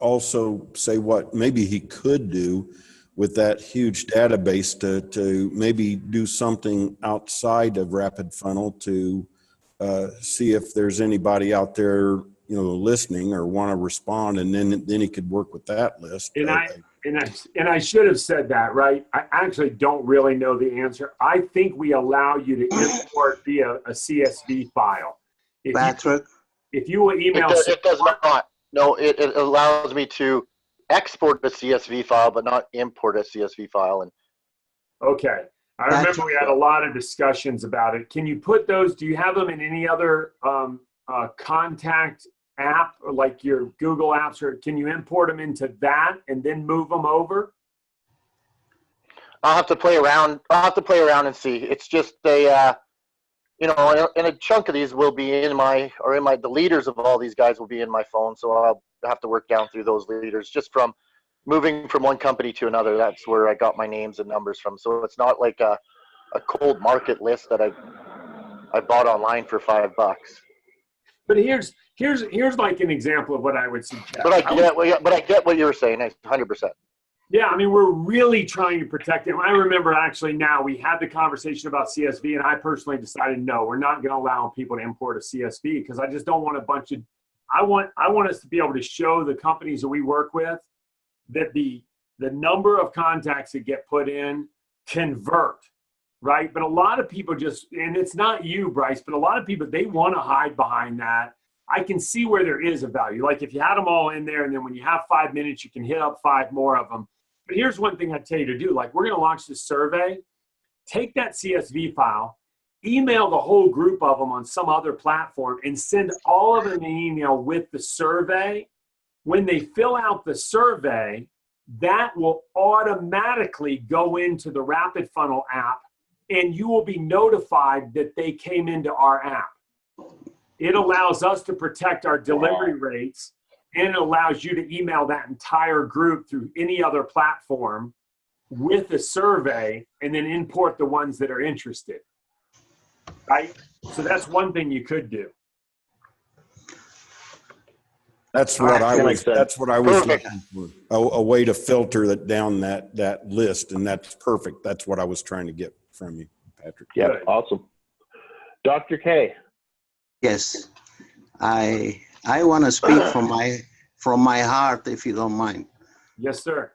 also say what maybe he could do with that huge database to maybe do something outside of Rapid Funnel to see if there's anybody out there, listening or want to respond, and then he could work with that list. And I should have said that, right? I actually don't really know the answer. I think we allow you to import via a CSV file. If you will email, it does not. No, it allows me to export a CSV file, but not import a CSV file. And okay, I remember we had a lot of discussions about it. Can you put those? Do you have them in any other contact app, or like your Google apps, or can you import them into that and then move them over? I'll have to play around. And see. It's just and a chunk of these will be the leaders of all these guys will be in my phone. So I'll have to work down through those leaders just from moving from one company to another. That's where I got my names and numbers from. So it's not like a cold market list that I bought online for $5. But here's like an example of what I would suggest. But I get what you were saying, 100%. Yeah, I mean, we're really trying to protect it. I remember actually now we had the conversation about CSV, and I personally decided, no, we're not going to allow people to import a CSV because I just don't want a bunch of, I want us to be able to show the companies that we work with that the number of contacts that get put in convert, right? But a lot of people just, and it's not you, Bryce, but a lot of people, they want to hide behind that. I can see where there is a value. Like if you had them all in there, and then when you have 5 minutes, you can hit up 5 more of them. But here's one thing I'd tell you to do. Like we're going to launch this survey. Take that CSV file, email the whole group of them on some other platform, and send all of them an email with the survey. When they fill out the survey, that will automatically go into the Rapid Funnel app, and you will be notified that they came into our app. It allows us to protect our delivery rates, and it allows you to email that entire group through any other platform with a survey and then import the ones that are interested. right? So that's one thing you could do. That's what I That was, makes sense. that's what I was Perfect. looking for. A way to filter that down that list, and that's perfect. That's what I was trying to get from you, Patrick. Yeah, Good. awesome. Dr. K. Yes, I want to speak from my heart, if you don't mind. Yes, sir.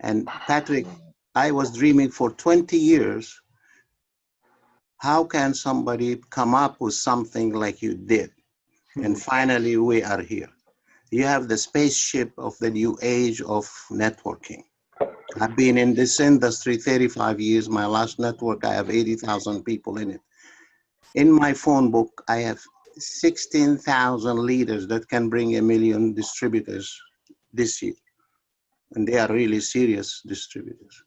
And Patrick, I was dreaming for 20 years. How can somebody come up with something like you did? And finally, we are here. You have the spaceship of the new age of networking. I've been in this industry 35 years. My last network, I have 80,000 people in it. In my phone book, I have 16,000 leaders that can bring 1 million distributors this year. And they are really serious distributors.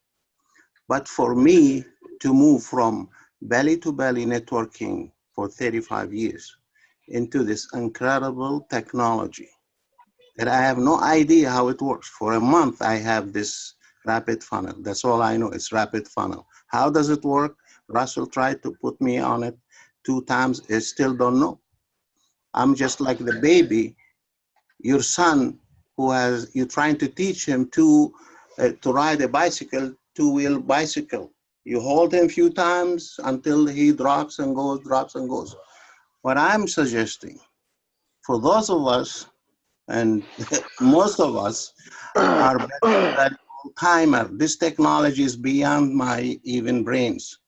But for me to move from belly to belly networking for 35 years into this incredible technology that I have no idea how it works. For a month, I have this rapid funnel. That's all I know, it's rapid funnel. How does it work? Russell tried to put me on it 2 times, I still don't know. I'm just like the baby, your son, you're trying to teach him to ride a bicycle, 2-wheel bicycle. You hold him a few times until he drops and goes, drops and goes. What I'm suggesting, for those of us, and most of us are better than timer. This technology is beyond my even brains.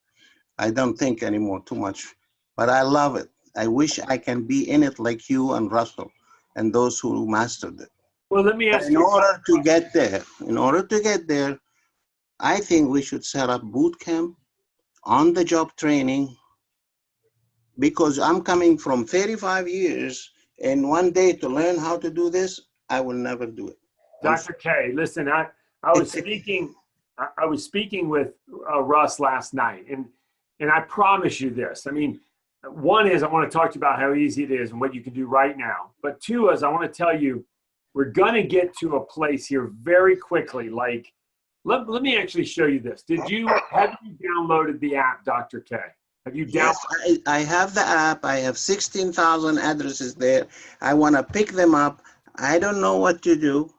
I don't think anymore too much, but I love it. I wish I can be in it like you and Russell and those who mastered it. Well, let me ask In you. order to get there, I think we should set up boot camp, on-the-job training, because I'm coming from 35 years and one day to learn how to do this, I will never do it. Dr. K, listen, I was speaking with Russ last night, and I promise you this. I mean, one is I want to talk to you about how easy it is and what you can do right now. But two is I want to tell you we're going to get to a place here very quickly. Like, let me actually show you this. Have you downloaded the app, Dr. K? Have you downloaded? Yes, I have the app. I have 16,000 addresses there. I want to pick them up. I don't know what to do.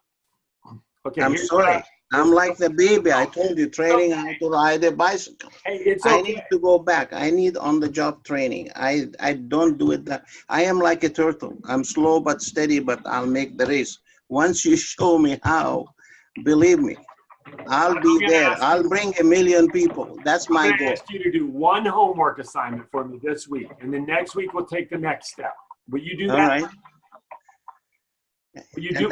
Okay, I'm sorry. I'm like the baby. I told you, training how to ride a bicycle. Hey, it's I okay. need to go back. I need on-the-job training. I don't do it that. I am like a turtle. I'm slow but steady, but I'll make the race. Once you show me how, believe me, I'll be there. I'll bring 1 million people. That's my I'm going to goal. ask you to do one homework assignment for me this week, and then next week we'll take the next step. Will you do All that? right. Will you do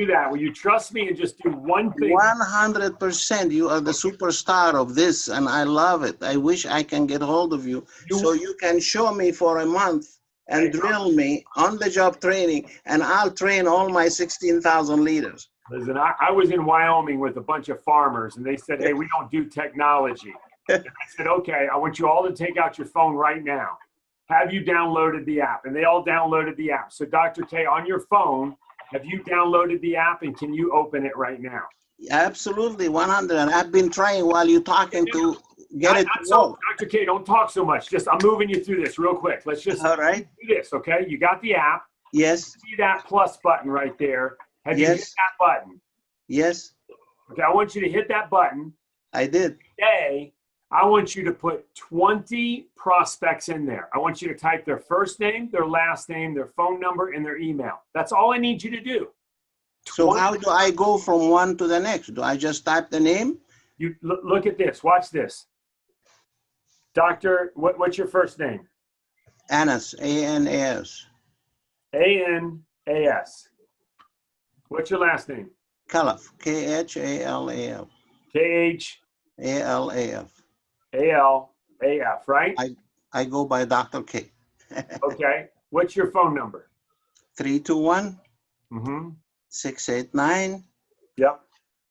that? Will you trust me and just do one thing? 100%. You are the superstar of this, and I love it. I wish I can get hold of you so you can show me for a month and drill me on the job training, and I'll train all my 16,000 leaders. Listen, I was in Wyoming with a bunch of farmers, and they said, hey, we don't do technology. And I said, okay, I want you all to take out your phone right now. Have you downloaded the app? And they all downloaded the app. So Dr. K, on your phone, have you downloaded the app, and can you open it right now? Absolutely, 100. I've been trying while you're talking to get it to work. Dr. K, don't talk so much. I'm moving you through this real quick. Let's just All right. do this, okay? You got the app. Yes. See that plus button right there. Have you hit Yes. that button? Yes, Okay, I want you to hit that button. I did. Today, I want you to put 20 prospects in there. I want you to type their first name, their last name, their phone number, and their email. That's all I need you to do. So how do I go from one to the next? Do I just type the name? You look at this. Watch this. Doctor, what's your first name? Anas, A-N-A-S. A-N-A-S. What's your last name? Khalaf, K-H-A-L-A-F. K-H. A-L-A-F. A-L-A-F, right? I go by Dr. K. Okay. What's your phone number? 321 Mm-hmm. 689 Yep.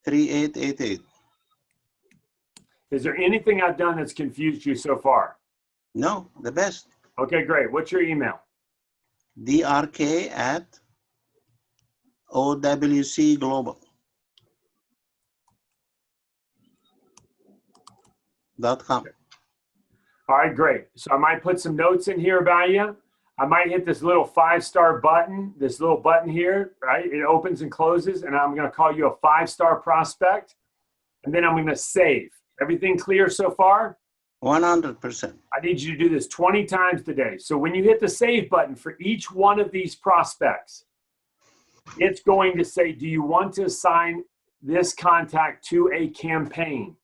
3888. Is there anything I've done that's confused you so far? No, the best. Okay, great. What's your email? DRK at OWC Global. .com. All right, great. So I might put some notes in here about you. I might hit this little 5-star button, this little button here, right? It opens and closes, and I'm going to call you a 5-star prospect. And then I'm going to save. Everything clear so far? 100%. I need you to do this 20 times today. So when you hit the save button for each one of these prospects, it's going to say, do you want to assign this contact to a campaign?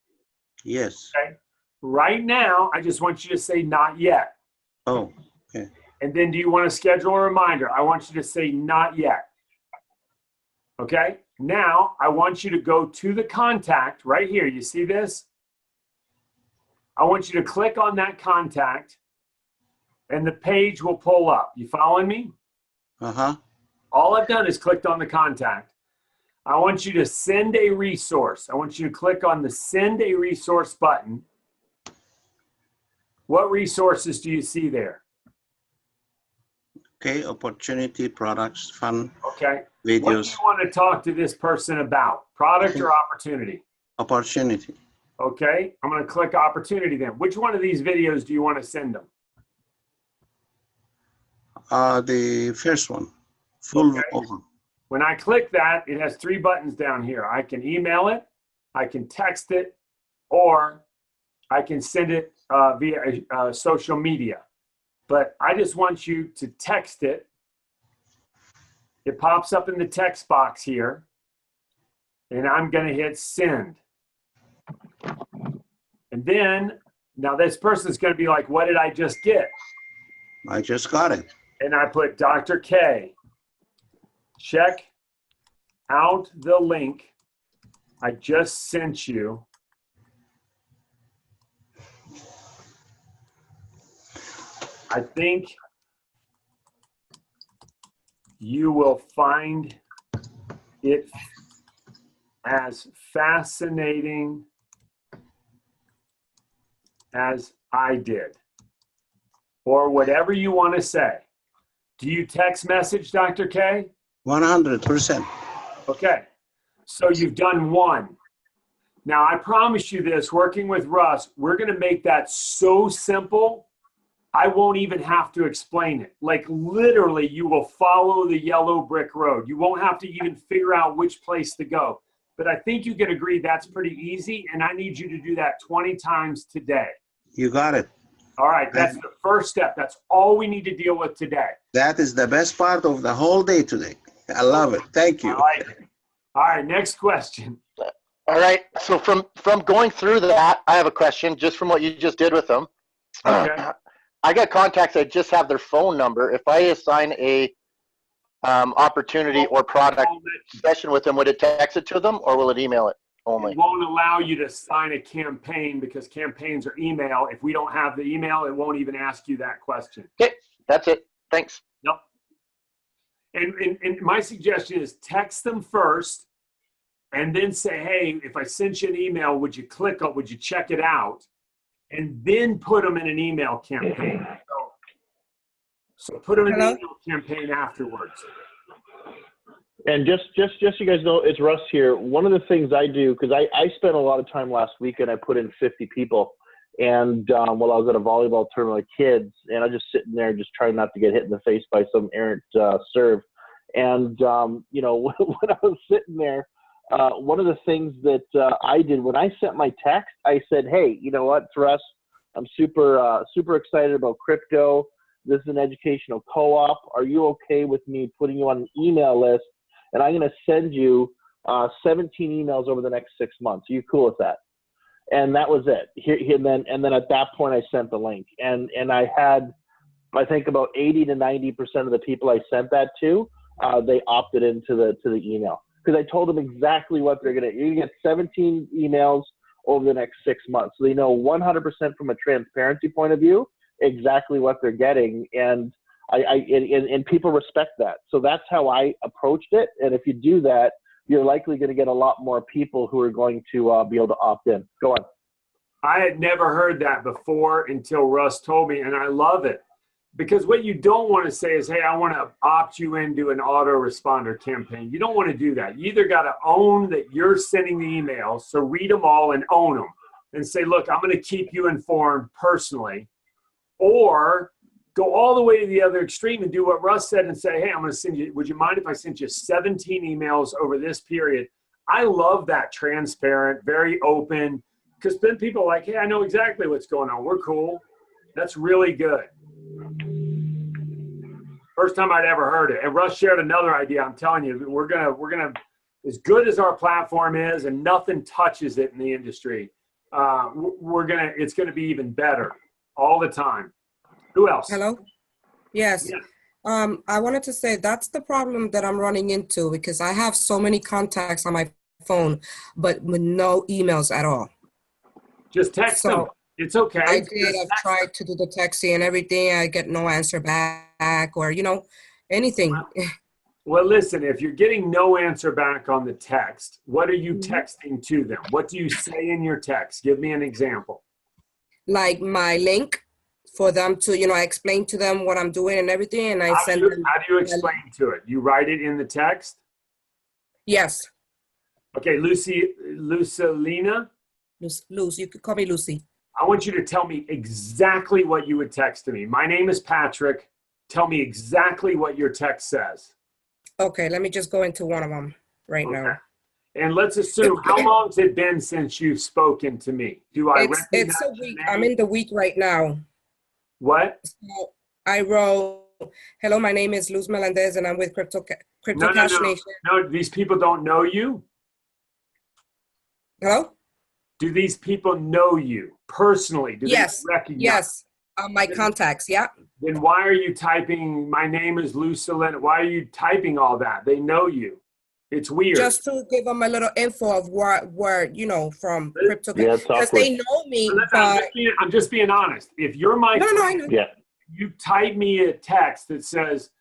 Yes. Okay. Right now, I just want you to say not yet. Oh, okay. And then do you want to schedule a reminder? I want you to say not yet. Okay. Now I want you to go to the contact right here. You see this? I want you to click on that contact and the page will pull up. You following me? Uh-huh. All I've done is clicked on the contact. I want you to send a resource. I want you to click on the send a resource button. What resources do you see there? Okay, opportunity, products, fun, Okay. What do you videos, want to talk to this person about? Product or opportunity? opportunity. Okay. I'm going to click opportunity then. Which one of these videos do you want to send them? The first one, full Okay. over. When I click that, it has 3 buttons down here. I can email it, I can text it, or I can send it via social media. But I just want you to text it. It pops up in the text box here, and I'm going to hit send. And then, now this person's going to be like, what did I just get? I just got it. And I put Dr. K. Check out the link I just sent you. I think you will find it as fascinating as I did, or whatever you want to say. Do you text message, Dr. K? 100%. Okay, so you've done 1. Now, I promise you this, working with Russ, we're going to make that so simple, I won't even have to explain it. Like literally, you will follow the yellow brick road. You won't have to even figure out which place to go. But I think you can agree that's pretty easy, and I need you to do that 20 times today. You got it. All right, that's the first step. That's all we need to deal with today. That is the best part of the whole day today. I love it. Thank you. I like it. All right, next question. All right. So from going through that, I have a question just from what you just did with them. Okay. I got contacts that just have their phone number. If I assign a opportunity or product session with them, would it text it to them or will it email it only? It won't allow you to sign a campaign because campaigns are email. If we don't have the email, it won't even ask you that question. Okay, that's it. Thanks. Yep. And my suggestion is text them first and then say, hey, if I sent you an email, would you check it out? And then put them in an email campaign. So put them in an email campaign afterwards. And just so you guys know, it's Russ here. One of the things I do, because I spent a lot of time last weekend, I put in 50 people. And while I was at a volleyball tournament with kids, and I was just sitting there just trying not to get hit in the face by some errant serve. And, you know, when I was sitting there, one of the things that I did when I sent my text, I said, hey, you know what, Russ, I'm super excited about crypto. This is an educational co-op. Are you okay with me putting you on an email list? And I'm going to send you 17 emails over the next 6 months. Are you cool with that? And that was it. And then at that point, I sent the link. And I had, I think, about 80 to 90% of the people I sent that to, they opted into the email. Because I told them exactly what they're going to, you're going to get 17 emails over the next 6 months. So they know 100% from a transparency point of view, exactly what they're getting. And and people respect that. So that's how I approached it. And if you do that, you're likely going to get a lot more people who are going to be able to opt in. Go on. I had never heard that before until Russ told me, and I love it. Because what you don't want to say is, hey, I want to opt you into an autoresponder campaign. You don't want to do that. You either got to own that you're sending the emails, so read them all and own them. And say, look, I'm going to keep you informed personally. or go all the way to the other extreme and do what Russ said and say, hey, I'm going to send you, would you mind if I sent you 17 emails over this period? I love that transparent, very open, because then people are like, hey, I know exactly what's going on. We're cool. That's really good. First time I'd ever heard it. And Russ shared another idea. I'm telling you, we're gonna, as good as our platform is, and nothing touches it in the industry, it's gonna be even better all the time. Who else? Hello? Yes. Yeah. I wanted to say that's the problem that I'm running into, because I have so many contacts on my phone, but with no emails at all. Just text them. It's okay. I did. I've tried to do the texting and everything. I get no answer back, or, anything. Well, listen, if you're getting no answer back on the text, what are you texting to them? What do you say in your text? Give me an example. Like my link for them to, I explain to them what I'm doing and everything, and I send them. How do you explain to it? You write it in the text? Yes. Okay, Lucelina? Lucy, you could call me Lucy. I want you to tell me exactly what you would text to me. My name is Patrick. Tell me exactly what your text says. Okay, let me just go into one of them right now. And let's assume, how long has it been since you've spoken to me? It's a week. I'm in the week right now. What? So I wrote, hello, my name is Luz Melendez, and I'm with Crypto Cash Nation. No, these people don't know you. Hello? Do these people know you personally? Do Yes. they recognize? Yes. My contacts, yeah. Then why are you typing, my name is Lucelina? Why are you typing all that? They know you. It's weird. Just to give them a little info of where from Crypto. Yeah, it's because they know me. I'm just being honest. If you're my No, I know. Yeah. you type me a text that says,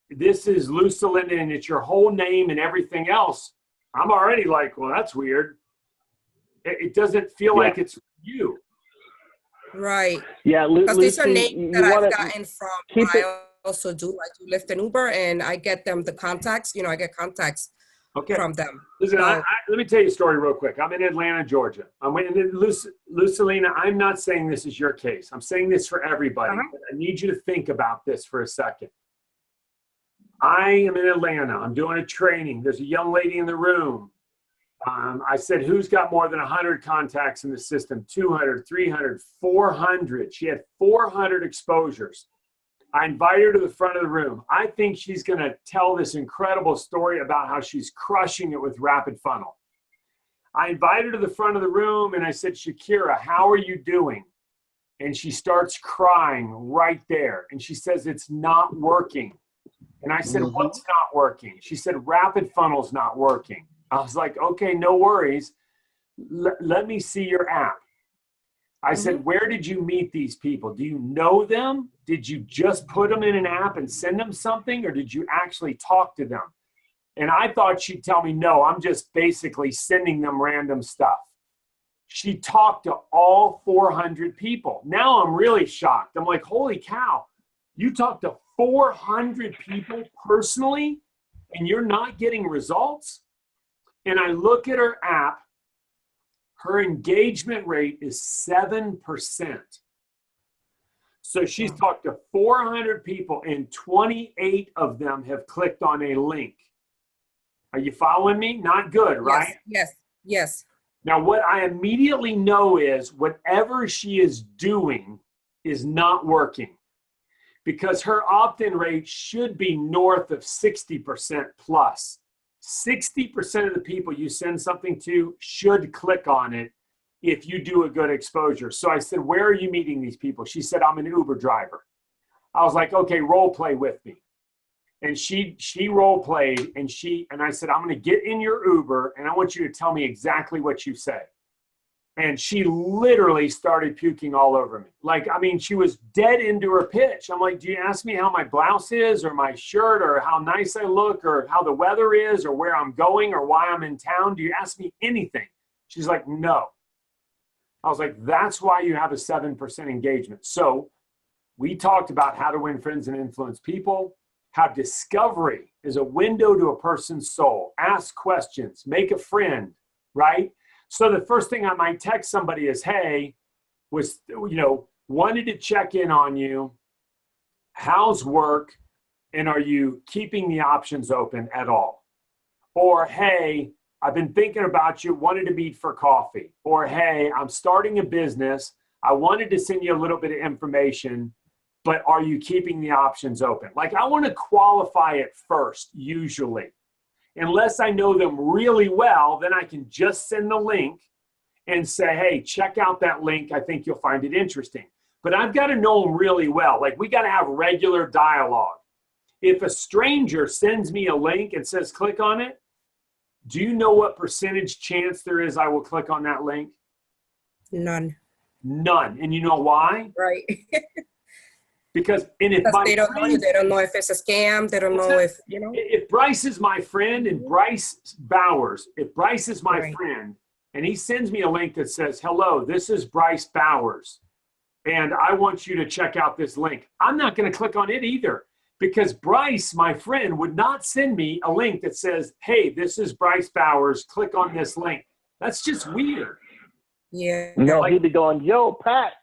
this is Lucelina, and it's your whole name and everything else, I'm already like, well, that's weird. It doesn't feel like it's you. Right. Yeah, Because these are names that I've gotten from keep it- I also do. I do Lyft and Uber, and I get them the contacts. I get contacts from them. Listen, So, let me tell you a story real quick. I'm in Atlanta, Georgia. I'm in Lucelina. I'm not saying this is your case. I'm saying this for everybody. Uh-huh. I need you to think about this for a second. I am in Atlanta. I'm doing a training. There's a young lady in the room. I said, who's got more than 100 contacts in the system? 200, 300, 400. She had 400 exposures. I invite her to the front of the room. I think she's going to tell this incredible story about how she's crushing it with Rapid Funnel. I invite her to the front of the room and I said, Shakira, how are you doing? And she starts crying right there. And she says, it's not working. And I said, what's not working? She said, Rapid Funnel's not working. I was like, okay, no worries. Let me see your app. I said, where did you meet these people? Do you know them? Did you just put them in an app and send them something, or did you actually talk to them? And I thought she'd tell me, no, I'm just basically sending them random stuff. She talked to all 400 people. Now I'm really shocked. I'm like, holy cow, you talked to 400 people personally and you're not getting results? And I look at her app, her engagement rate is 7%. So she's talked to 400 people and 28 of them have clicked on a link. Are you following me? Not good, right? Yes. Now, what I immediately know is whatever she is doing is not working, because her opt-in rate should be north of 60% plus. 60% of the people you send something to should click on it if you do a good exposure. So I said, where are you meeting these people? She said, I'm an Uber driver. I was like, okay, role play with me. And she role played, and I said, I'm going to get in your Uber and I want you to tell me exactly what you say. And she literally started puking all over me. Like, I mean, she was dead into her pitch. I'm like, do you ask me how my blouse is or my shirt or how nice I look or how the weather is or where I'm going or why I'm in town? Do you ask me anything? She's like, no. I was like, that's why you have a 7% engagement. So we talked about how to win friends and influence people, how discovery is a window to a person's soul. Ask questions, make a friend, right? So the first thing I might text somebody is, hey, wanted to check in on you. How's work? And are you keeping the options open at all? Or, hey, I've been thinking about you, wanted to meet for coffee. Or, hey, I'm starting a business. I wanted to send you a little bit of information, but are you keeping the options open? Like, I want to qualify it first, usually. Unless I know them really well, then I can just send the link and say, hey, check out that link. I think you'll find it interesting. But I've got to know them really well. Like, we got to have regular dialogue. If a stranger sends me a link and says, click on it, do you know what percentage chance there is I will click on that link? None. None. And you know why? Right. Because if they don't know you, they don't know if it's a scam. They don't know if, you know. If Bryce is my friend and Bryce Bowers, if Bryce is my Right. friend and he sends me a link that says, hello, this is Bryce Bowers, and I want you to check out this link, I'm not going to click on it either. Because Bryce, my friend, would not send me a link that says, hey, this is Bryce Bowers, click on this link. That's just weird. Yeah. No, he'd be going, yo, Pat,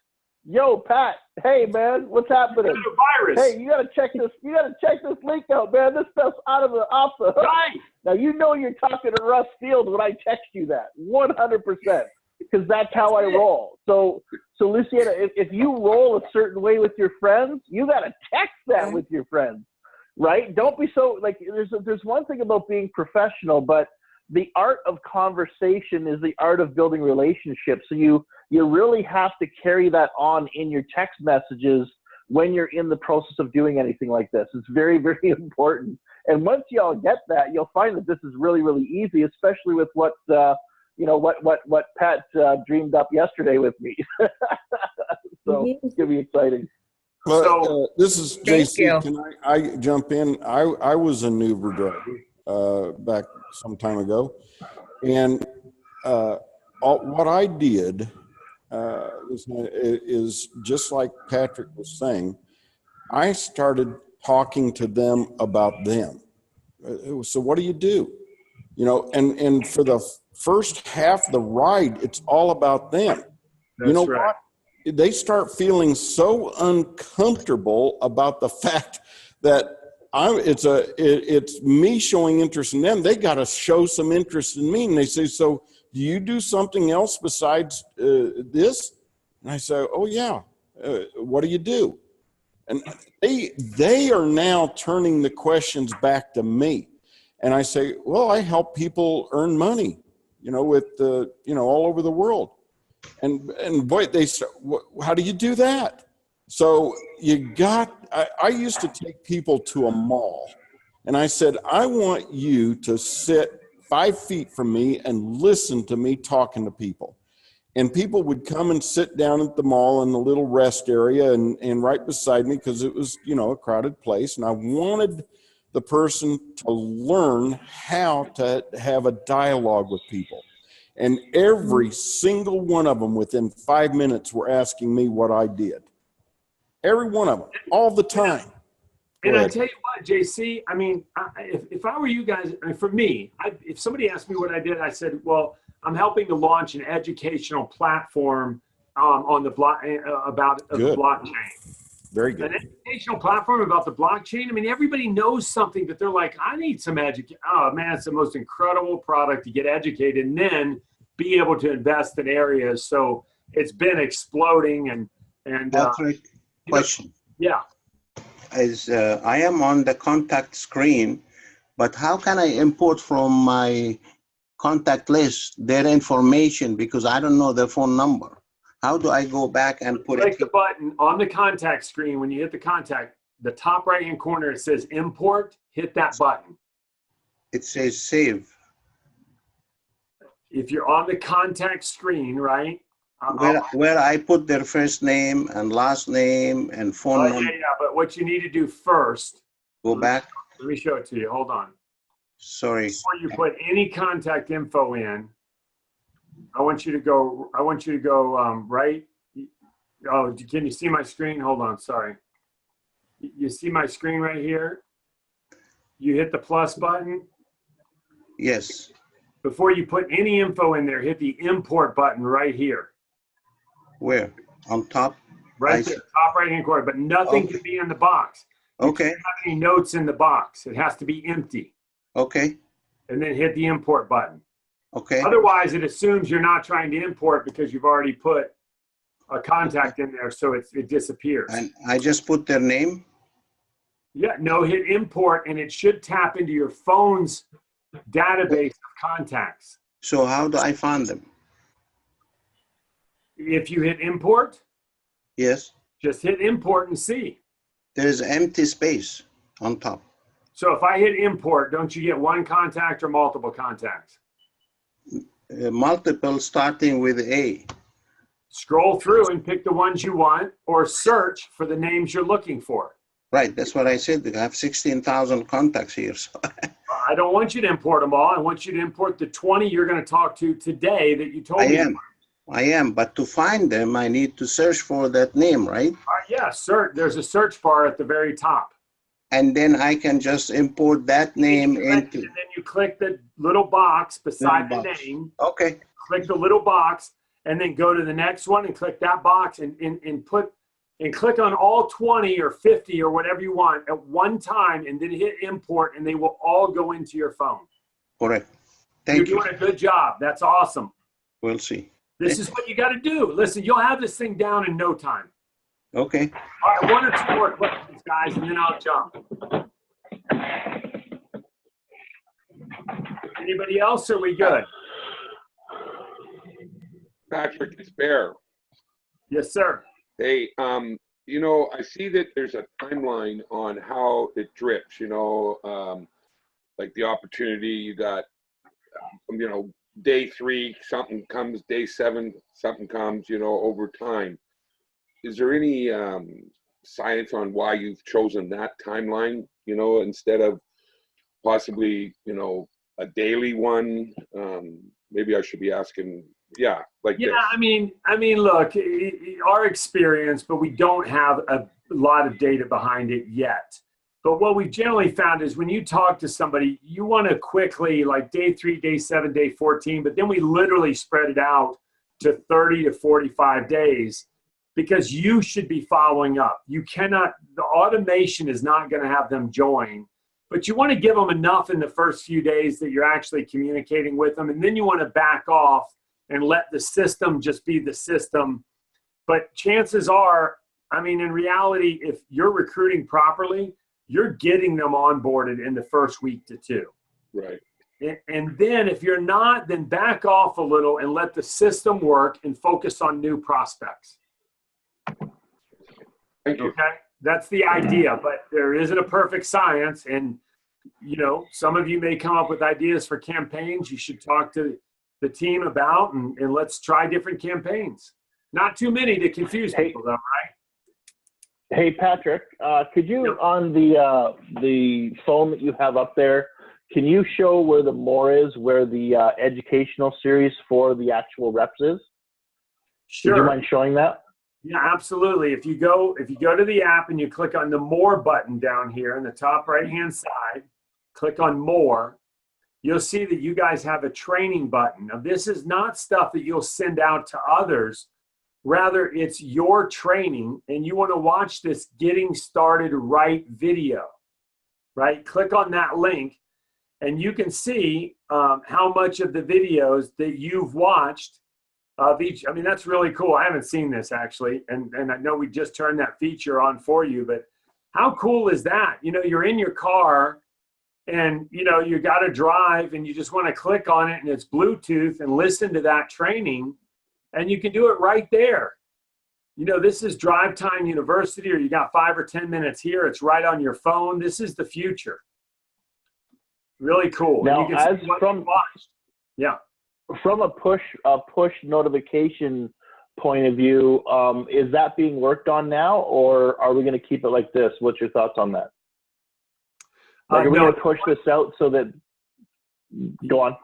hey, man, what's happening? There's a virus. Hey, you gotta check this link out, man. This stuff's off the hook. Right. Now, you know you're talking to Russ Field when I text you that, 100%, because that's how I roll. So Luciana, if you roll a certain way with your friends, you got to text that with your friends, right? Don't be so, like, there's one thing about being professional, but the art of conversation is the art of building relationships. So you really have to carry that on in your text messages when you're in the process of doing anything like this. It's very, very important. And once y'all get that, you'll find that this is really, really easy, especially with what Pat dreamed up yesterday with me. So it's gonna be exciting. Well, this is Thank JC. you. Can I jump in? I was an Uber driver back some time ago, and what I did is just like Patrick was saying. I started talking to them about them. So what do? You know, and for the first half of the ride, it's all about them. That's you know right. what? They start feeling so uncomfortable about the fact that it's me showing interest in them. They got to show some interest in me. And they say, so do you do something else besides this? And I say, oh yeah. What do you do? And they are now turning the questions back to me. And I say, well, I help people earn money, you know, with all over the world. And boy, they say, how do you do that? So I used to take people to a mall, and I said, I want you to sit 5 feet from me and listen to me talking to people. And people would come and sit down at the mall in the little rest area and right beside me, because it was, a crowded place. And I wanted the person to learn how to have a dialogue with people. And every single one of them within 5 minutes were asking me what I did. Every one of them, all the time. And I tell you what, JC, I mean, if I were you guys, for me, if somebody asked me what I did, I said, well, I'm helping to launch an educational platform on the blockchain. Very good. An educational platform about the blockchain. I mean, everybody knows something, but they're like, I need some education. Oh man, it's the most incredible product to get educated and then be able to invest in areas. So it's been exploding and Patrick, question. Yeah. I am on the contact screen, but how can I import from my contact list their information, because I don't know their phone number? How do I go back and put Click it? the button on the contact screen. When you hit the contact, the top right-hand corner, it says import. Hit that button. It says save. If you're on the contact screen, right? Where I put their first name and last name and phone number. Yeah, but what you need to do first, Go back. let me show it to you. Hold on. Sorry. Before you put any contact info in, I want you to go right. Oh, can you see my screen? Hold on, sorry. You see my screen right here? You hit the plus button. Yes. Before you put any info in there, hit the import button right here. Where? On top? right I there, see. top right-hand corner, but nothing Okay. can be in the box. You Okay, can't have any notes in the box. It has to be empty. okay, And then hit the import button. okay. Otherwise, it assumes you're not trying to import because you've already put a contact in there, so it disappears. And I just put their name? Yeah, no, hit import, and it should tap into your phone's database of contacts. So how do I find them? If you hit import, Yes, just hit import and see. there is empty space on top. So if I hit import, don't you get one contact or multiple contacts? Multiple starting with A. Scroll through and pick the ones you want, or search for the names you're looking for. Right, that's what I said. I have 16,000 contacts here. So I don't want you to import them all. I want you to import the 20 you're going to talk to today that you told me. I am, but to find them, I need to search for that name, right? Yeah, there's a search bar at the very top. And then I can just import that name And into, then you click the little box beside Little the box. name, okay, click the little box, and then go to the next one and click that box and click on all 20 or 50 or whatever you want at one time, and then hit import, and they will all go into your phone. correct. You're Thank you. doing a good job. That's awesome. We'll see. This is what you got to do. Listen, you'll have this thing down in no time. Okay. All right, one or two more questions, guys, and then I'll jump. Anybody else, or are we good? Patrick, it's Bear. Yes, sir. Hey, you know, I see that there's a timeline on how it drips, you know, like the opportunity you got, you know, day 3, something comes, day 7, something comes, you know, over time. Is there any science on why you've chosen that timeline, you know, instead of possibly, you know, a daily one? Maybe I should be asking, yeah, like Yeah, this. I mean, look, our experience, but we don't have a lot of data behind it yet. But what we've generally found is when you talk to somebody, you want to quickly, like day 3, day 7, day 14, but then we literally spread it out to 30 to 45 days because you should be following up. You cannot, the automation is not going to have them join, but you want to give them enough in the first few days that you're actually communicating with them. And then you want to back off and let the system just be the system. But chances are, I mean, in reality, if you're recruiting properly, you're getting them onboarded in the first week to 2. Right. And then if you're not, then back off a little and let the system work and focus on new prospects. Thank you. Okay? That's the idea, but there isn't a perfect science. And, you know, some of you may come up with ideas for campaigns you should talk to the team about, and let's try different campaigns. Not too many to confuse people, though, right? Hey, Patrick, could you, on the phone that you have up there, can you show where the more is, where the educational series for the actual reps is? Sure. Would you mind showing that? Yeah, absolutely. If you go to the app and you click on the more button down here in the top right-hand side, click on more, you'll see that you guys have a training button. Now, this is not stuff that you'll send out to others. Rather, it's your training, and you want to watch this Getting Started Right video, right? Click on that link, and you can see how much of the videos that you've watched of each. I mean, that's really cool. I haven't seen this, actually, and I know we just turned that feature on for you, but how cool is that? You know, you're in your car, and, you know, you got to drive, and you just want to click on it, and it's Bluetooth, and listen to that training. And you can do it right there. You know, this is Drive Time University, or you got 5 or 10 minutes here. It's right on your phone. This is the future. Really cool. Now, you can as see what from- you watched. Yeah. From a push notification point of view, is that being worked on now, or are we going to keep it like this? What's your thoughts on that? Like, are we No. going to push this out so that? Go on.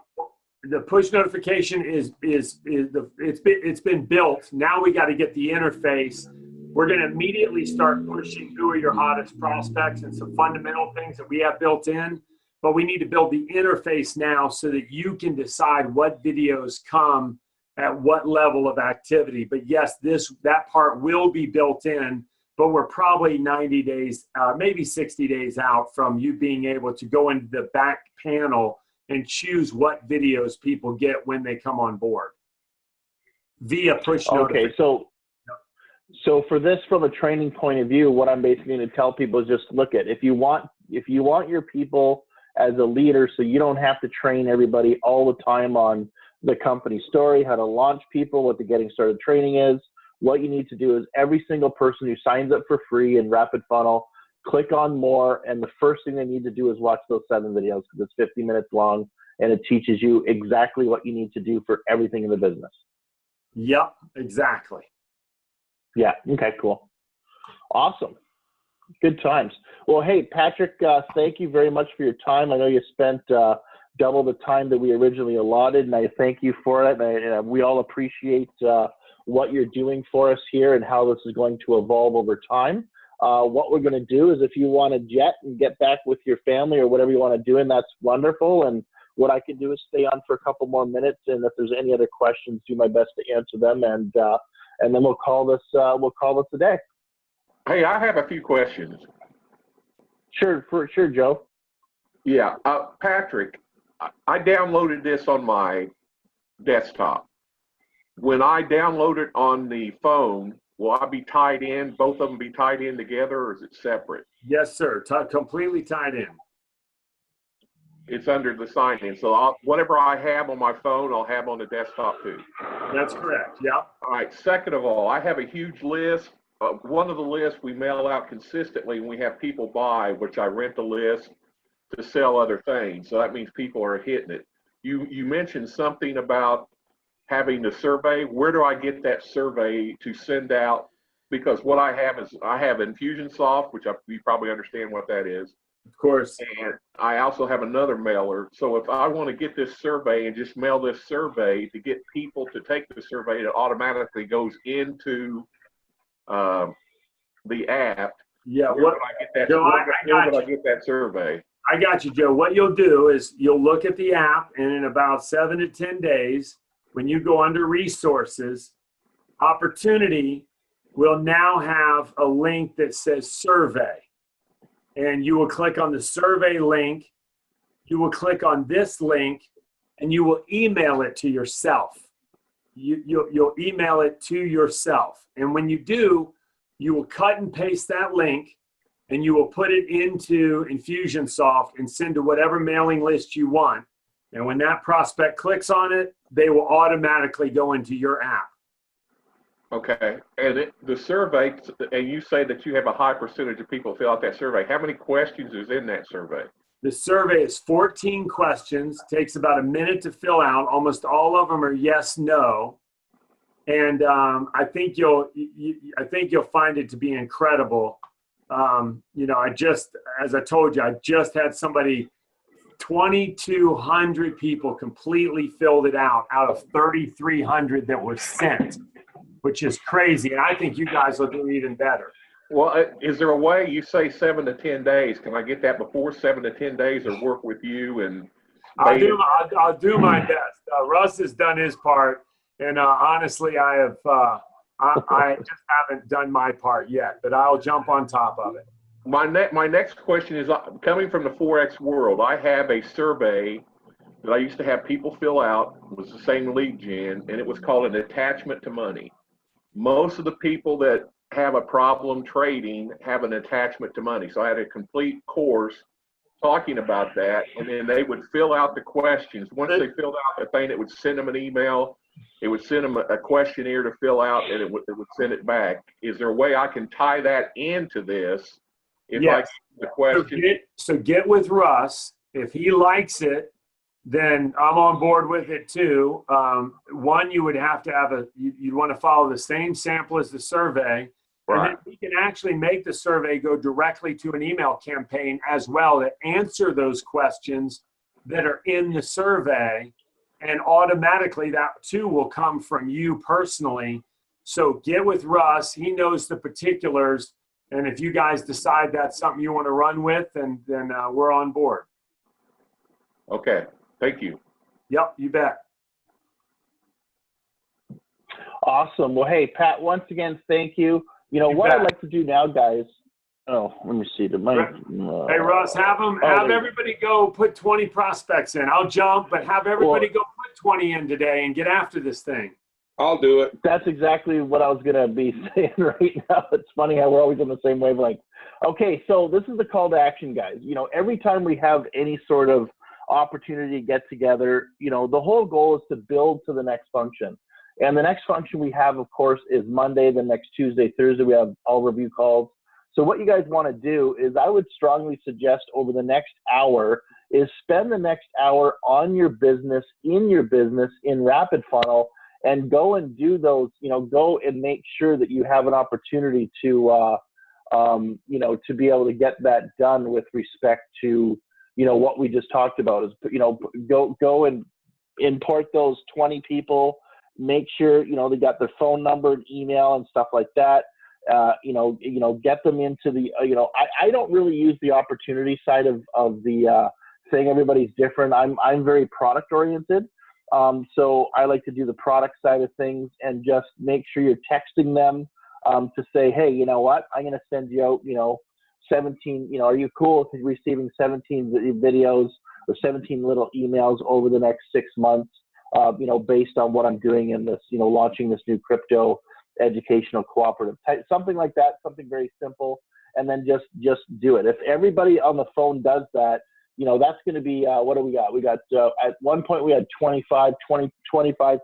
The push notification it's been built. Now we got to get the interface. We're going to immediately start pushing who are your hottest prospects and some fundamental things that we have built in. But we need to build the interface now so that you can decide what videos come at what level of activity. But yes, that part will be built in, but we're probably 90 days, maybe 60 days out from you being able to go into the back panel and choose what videos people get when they come on board via push notification. Okay, so for this, from a training point of view, what I'm basically going to tell people is just look at, if you want your people as a leader, so you don't have to train everybody all the time on the company story, how to launch people, what the getting started training is. What you need to do is every single person who signs up for free in Rapid Funnel, click on more, and the first thing they need to do is watch those 7 videos because it's 50 minutes long, and it teaches you exactly what you need to do for everything in the business. Yep, exactly. Yeah, okay, cool. Awesome. Good times. Well, hey, Patrick, thank you very much for your time. I know you spent double the time that we originally allotted, and I thank you for it. And we all appreciate what you're doing for us here and how this is going to evolve over time. What we're going to do is, if you want to jet and get back with your family or whatever you want to do, and that's wonderful. And what I can do is stay on for a couple more minutes, and if there's any other questions, do my best to answer them, and then we'll call this a day. Hey, I have a few questions. Sure, Joe. Yeah, Patrick, I downloaded this on my desktop. When I download it on the phone, will I be tied in? Both of them be tied in together, or is it separate? Yes, sir. Completely tied in. It's under the sign-in. So whatever I have on my phone, I'll have on the desktop too. That's correct. Yep. All right. Second of all, I have a huge list. One of the lists we mail out consistently, and we have people buy, which I rent the list to sell other things. So that means people are hitting it. You mentioned something about having the survey. Where do I get that survey to send out? Because what I have is I have Infusionsoft, which you probably understand what that is. Of course. And I also have another mailer. So if I want to get this survey and just mail this survey to get people to take the survey, it automatically goes into the app. Yeah. Where do I get that? Joe, where do I get that survey? I got you, Joe. What you'll do is you'll look at the app, and in about 7 to 10 days, when you go under resources, opportunity will now have a link that says survey. And you will click on the survey link. You will click on this link, and you will email it to yourself. You'll email it to yourself. And when you do, you will cut and paste that link, and you will put it into Infusionsoft and send to whatever mailing list you want. And when that prospect clicks on it, they will automatically go into your app. Okay. And the survey, and you say that you have a high percentage of people fill out that survey. How many questions is in that survey? The survey is 14 questions, takes about a minute to fill out. Almost all of them are yes, no. And I think you'll find it to be incredible. As I told you, I just had somebody, 2,200 people completely filled it out of 3,300 that were sent, which is crazy. And I think you guys will do even better. Well, is there a way, you say 7 to 10 days, can I get that before 7 to 10 days, or work with you? And I'll do my best. Russ has done his part, and honestly, I just haven't done my part yet, but I'll jump on top of it. My next question is, coming from the Forex world, I have a survey that I used to have people fill out. It was the same lead gen, and it was called an attachment to money. Most of the people that have a problem trading have an attachment to money. So I had a complete course talking about that, and then they would fill out the questions. Once they filled out the thing, it would send them an email. It would send them a questionnaire to fill out, and it would send it back. Is there a way I can tie that into this? If Yes. I get the question. So get with Russ. If he likes it, then I'm on board with it too. One, you would have to you'd want to follow the same sample as the survey. Right. And then we can actually make the survey go directly to an email campaign as well to answer those questions that are in the survey. And automatically that too will come from you personally. So get with Russ. He knows the particulars. And if you guys decide that's something you want to run with, then we're on board. Okay. Thank you. Yep, you bet. Awesome. Well, hey, Pat, once again, thank you. You know, You what bet. I'd like to do now, guys. Oh, let me see. Hey, Russ, have everybody go put 20 prospects in. I'll jump, but have everybody go put 20 in today and get after this thing. I'll do it. That's exactly what I was going to be saying right now. It's funny how we're always on the same wavelength. Okay, so this is the call to action, guys. You know, every time we have any sort of opportunity to get together, you know, the whole goal is to build to the next function. And the next function we have, of course, is Monday. The next Tuesday, Thursday, we have all review calls. So what you guys want to do is I would strongly suggest over the next hour is spend the next hour on your business, in Rapid Funnel, and go and do those, you know, go and make sure that you have an opportunity to, you know, to be able to get that done with respect to, you know, what we just talked about is, you know, go and import those 20 people, make sure, you know, they got their phone number and email and stuff like that. You know, get them into the, you know, I don't really use the opportunity side of the thing. Everybody's different. I'm very product oriented. So I like to do the product side of things and just make sure you're texting them to say, hey, you know what, I'm going to send you out, you know, 17, you know, are you cool with receiving 17 videos or 17 little emails over the next 6 months, you know, based on what I'm doing in this, you know, launching this new crypto educational cooperative type, something like that, something very simple, and then just do it. If everybody on the phone does that, you know, that's going to be, what do we got? We got, at one point we had 25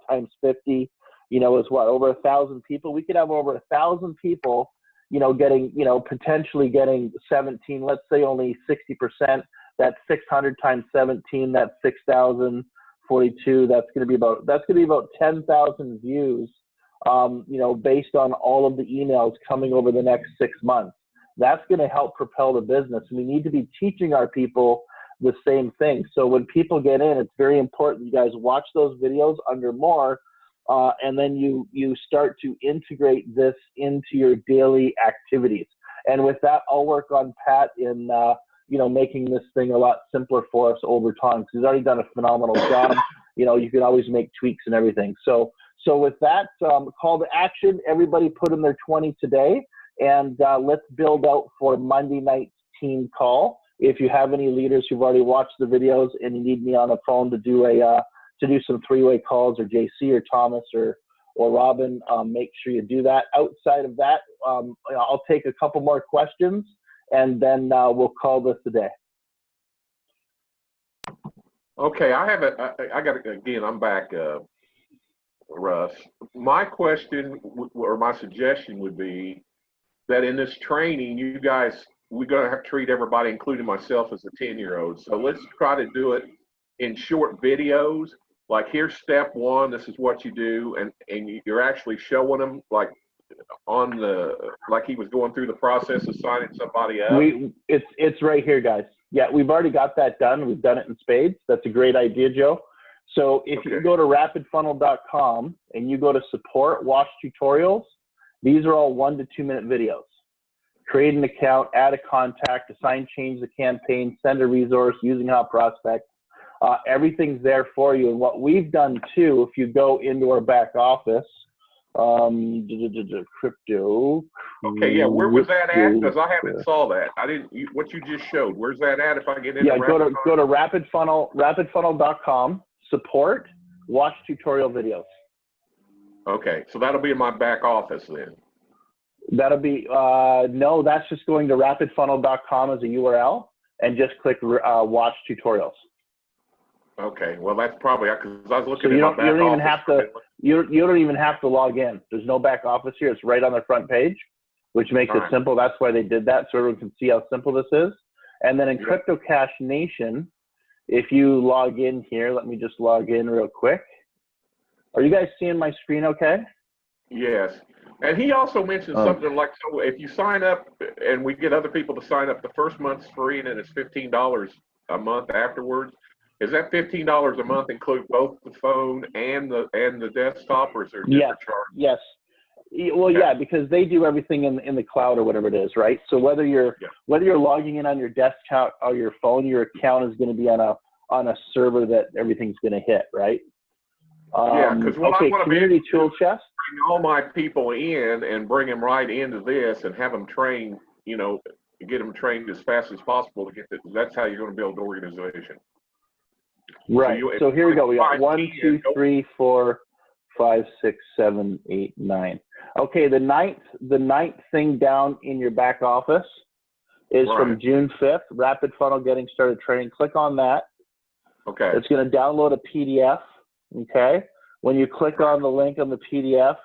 times 50, you know, is what, over 1,000 people. We could have over 1,000 people, you know, getting, you know, potentially getting 17, let's say only 60%, that's 600 times 17, that's 6,042. That's going to be about 10,000 views, you know, based on all of the emails coming over the next 6 months. That's going to help propel the business. We need to be teaching our people the same thing. So when people get in, it's very important you guys watch those videos under more, and then you start to integrate this into your daily activities. And with that, I'll work on Pat in, you know, making this thing a lot simpler for us over time, because he's already done a phenomenal job. You know, you can always make tweaks and everything. So with that, call to action, everybody put in their 20 today, and let's build out for Monday night's team call. If you have any leaders who've already watched the videos and you need me on the phone to do some three-way calls, or JC or Thomas or Robin, make sure you do that. Outside of that, I'll take a couple more questions, and then we'll call this a day. Okay, I got again, I'm back, Russ. My question or my suggestion would be that in this training, you guys, we're going to have to treat everybody, including myself, as a 10-year-old. So let's try to do it in short videos. Like, here's step one, this is what you do, and you're actually showing them, like, on the, like he was going through the process of signing somebody up. It's right here, guys. Yeah, we've already got that done. We've done it in spades. That's a great idea, Joe. So if you go to rapidfunnel.com and you go to support, watch tutorials, these are all 1 to 2 minute videos. Create an account, add a contact, assign, change the campaign, send a resource, using Hot Prospect. Everything's there for you. And what we've done too, if you go into our back office, crypto. Okay, yeah, where was that at? Because I haven't saw that. I didn't. What you just showed. Where's that at? If I get into go to rapidfunnel.com, support, watch tutorial videos. Okay, so that'll be in my back office then. That'll be no, that's just going to rapidfunnel.com as a URL and just click watch tutorials. Okay, well that's probably because I was looking so at my back office. You don't even have to log in. There's no back office here. It's right on the front page, which makes it simple. That's why they did that, so everyone can see how simple this is. And then in Crypto Cash Nation, if you log in here, let me just log in real quick. Are you guys seeing my screen okay? Yes. And he also mentioned something like, so if you sign up and we get other people to sign up, the first month's free and then it's $15 a month afterwards. Is that $15 a month include both the phone and the desktop, or is there a different charge? Yes. Well, yeah, because they do everything in the cloud or whatever it is, right? So whether you're logging in on your desktop or your phone, your account is going to be on a server that everything's going to hit, right? Yeah, because what I okay, want to be community able tool to chest. bring all my people in and bring them right into this and have them trained, you know, get them trained as fast as possible to get this. That's how you're going to build the organization. Right. you- So here we go. We got 5, 1, 10, 2, go- 3, 4, 5, 6, 7, 8, 9. Okay, the ninth thing down in your back office is from Right. June 5th, Rapid Funnel Getting Started Training. Click on that. Okay. It's going to download a PDF. Okay. When you click on the link on the PDF,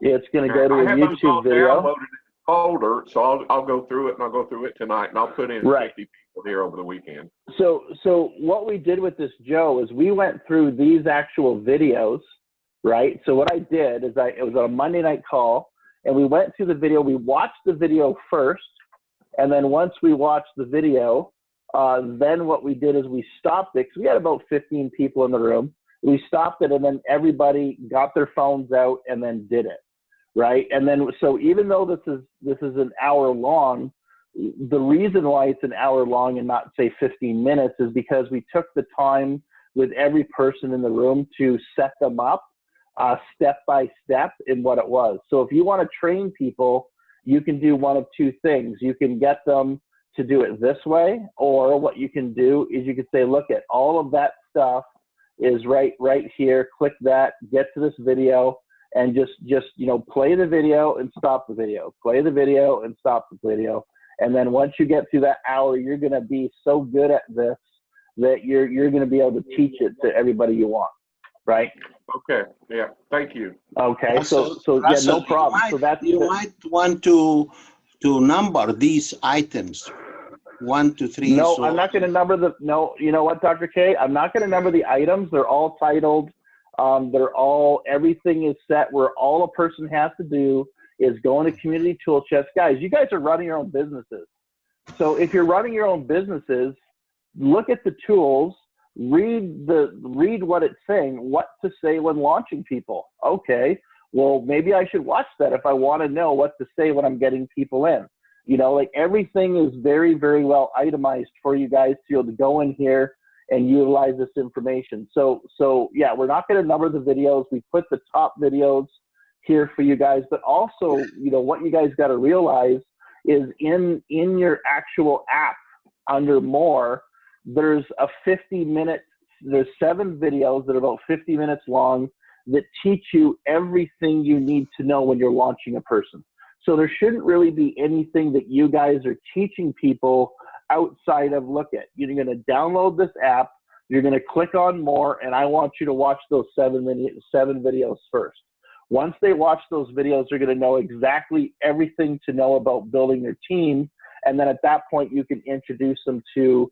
it's going to go to I a have those all YouTube video. downloaded in the folder, so I'll go through it, and I'll go through it tonight, and I'll put in Right. 50 people here over the weekend. So what we did with this, Joe, is we went through these actual videos, right? So what I did is it was a Monday night call, and we went through the video. We watched the video first, and then once we watched the video, then what we did is we stopped it, because we had about 15 people in the room. We stopped it, and then everybody got their phones out and then did it, right? And then, so even though this is an hour long, the reason why it's an hour long and not say 15 minutes is because we took the time with every person in the room to set them up step by step in what it was. So if you want to train people, you can do one of two things. You can get them to do it this way, or what you can do is you can say, look, at all of that stuff is right here. Click that, get to this video, and just play the video and stop the video. Play the video and stop the video. And then once you get through that hour, you're going to be so good at this that you're going to be able to teach it to everybody you want, right? Okay. Yeah. Thank you. Okay. Russell, So yeah, Russell, no problem. You might, So that's you might want to number these items, 1 to 3. No, so I'm not going to number no, you know what, Dr. K? I'm not going to number the items. They're all titled. Everything is set where all a person has to do is go into Community Tool Chest. Guys, you guys are running your own businesses. So if you're running your own businesses, look at the tools, read what it's saying, what to say when launching people. Okay, well, maybe I should watch that if I want to know what to say when I'm getting people in. Like everything is very, very well itemized for you guys to be able to go in here and utilize this information. So yeah, we're not going to number the videos. We put the top videos here for you guys, but also, what you guys got to realize is in your actual app under more, there's there's 7 videos that are about 50 minutes long that teach you everything you need to know when you're launching a person. So there shouldn't really be anything that you guys are teaching people outside of you're going to download this app, you're going to click on more, and I want you to watch those 7 videos first. Once they watch those videos, they're going to know exactly everything to know about building their team. And then at that point, you can introduce them to,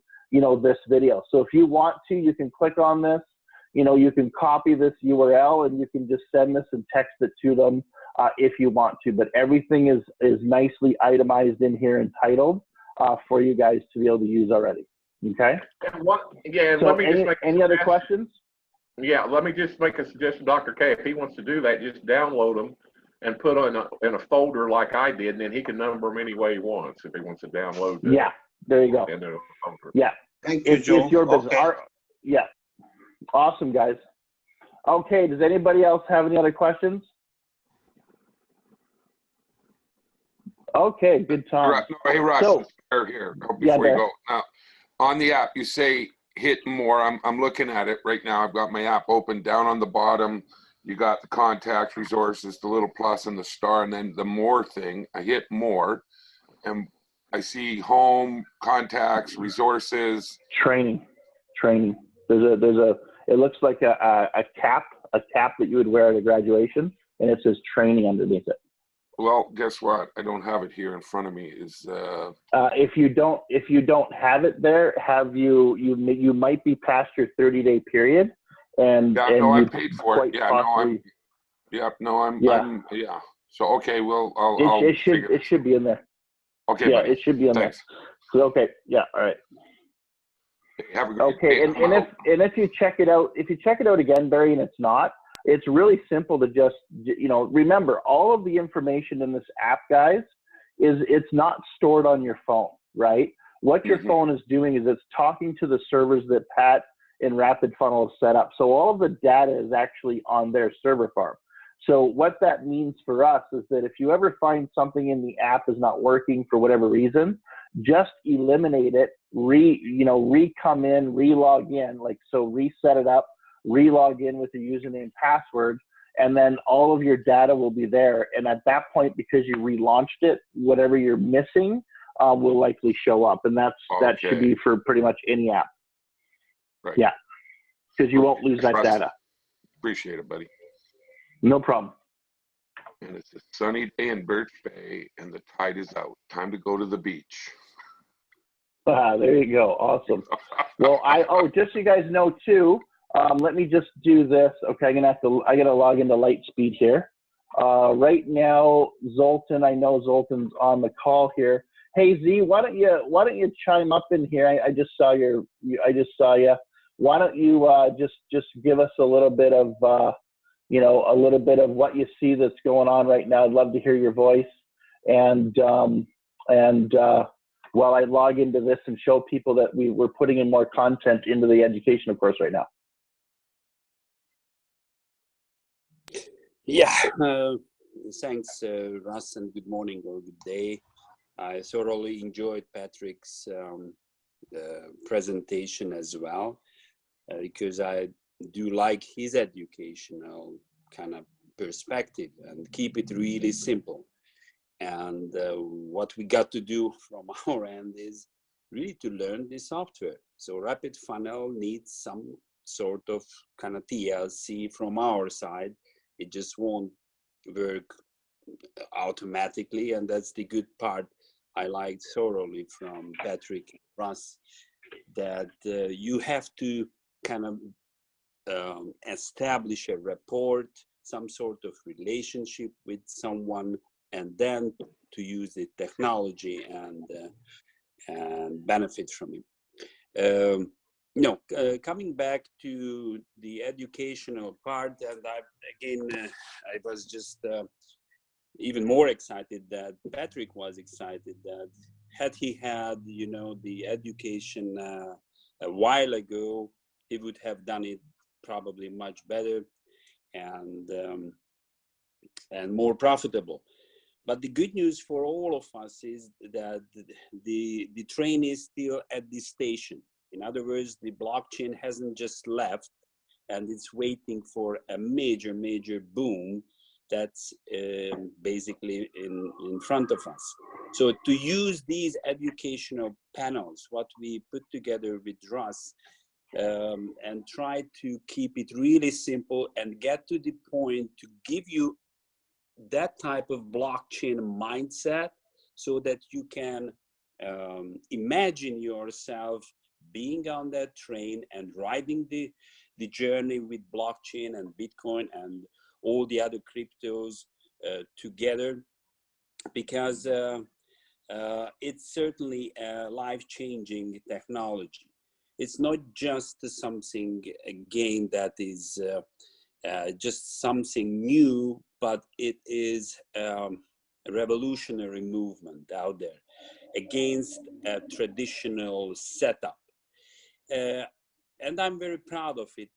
this video. So if you want to, you can click on this, you can copy this URL and you can just send this and text it to them if you want to. But everything is nicely itemized in here and titled for you guys to be able to use already. Okay? So let me just make any other questions? Yeah, let me just make a suggestion, Dr. K. If he wants to do that, just download them and put in a folder like I did, and then he can number them any way he wants if he wants to download them. Yeah, there you go. In a folder. Yeah. Thank you, Joe. It's your business. Okay. Yeah. Awesome, guys. Okay, does anybody else have any other questions? Okay, good time. Hey, Russ, So- it's Bear here. Before Yeah, you Bear. go. Now, on the app, you say hit more. I'm looking at it right now. I've got my app open. Down on the bottom, you got the contacts, resources, the little plus and the star, and then the more thing. I hit more, and I see home, contacts, resources. Training. It looks like a cap that you would wear at a graduation, and it says training underneath it. Well, guess what? I don't have it here in front of me. If you don't have it there, you might be past your 30-day period, and Yeah, and no, I you paid for it. quite Yeah, possibly- yeah. So okay, well, I'll it figure this. should be in there. Okay, Yeah, buddy. it should be in Thanks. there. So, okay, yeah, all right. Have a good Okay, day. and I'm out. if you check it out, again, Barry, and it's not, it's really simple to just, remember all of the information in this app, guys, it's not stored on your phone, right? What your phone is doing is it's talking to the servers that Pat in Rapid Funnel is set up. So all of the data is actually on their server farm. So what that means for us is that if you ever find something in the app is not working for whatever reason, just eliminate it, come in, re-log in, so reset it up, re-log in with your username, password, and then all of your data will be there. And at that point, because you relaunched it, whatever you're missing will likely show up. And that should be for pretty much any app. Right. Yeah, because you won't lose that Trust. data. Appreciate it, buddy. No problem. And it's a sunny day in Birch Bay, and the tide is out. Time to go to the beach. There you go. Awesome. Well, just so you guys know too, let me just do this. Okay, I gotta log into Lightspeed here. Right now, Zoltan, I know Zoltan's on the call here. Hey Z, why don't you chime up in here? I just saw you. Why don't you just give us a little bit of a little bit of what you see that's going on right now. I'd love to hear your voice. And while I log into this and show people that we're putting in more content into the educational course right now. Yeah, thanks, Russ, and good morning or good day. I thoroughly enjoyed Patrick's presentation as well, because I do like his educational kind of perspective and keep it really simple. And what we got to do from our end is really to learn the software. So Rapid Funnel needs some sort of kind of TLC from our side. It just won't work automatically, and that's the good part I liked thoroughly from Patrick and Russ, that you have to kind of establish a rapport, some sort of relationship with someone, and then to use the technology and benefit from it. Coming back to the educational part, and I was just even more excited that Patrick was excited that had he had, the education a while ago, he would have done it probably much better and more profitable. But the good news for all of us is that the train is still at the station. In other words, the blockchain hasn't just left and it's waiting for a major boom that's basically in front of us. So to use these educational panels, what we put together with Russ, and try to keep it really simple and get to the point to give you that type of blockchain mindset so that you can imagine yourself being on that train and riding the journey with blockchain and Bitcoin and all the other cryptos together, because it's certainly a life-changing technology. It's not just something, again, that is just something new, but it is a revolutionary movement out there against a traditional setup. And I'm very proud of it,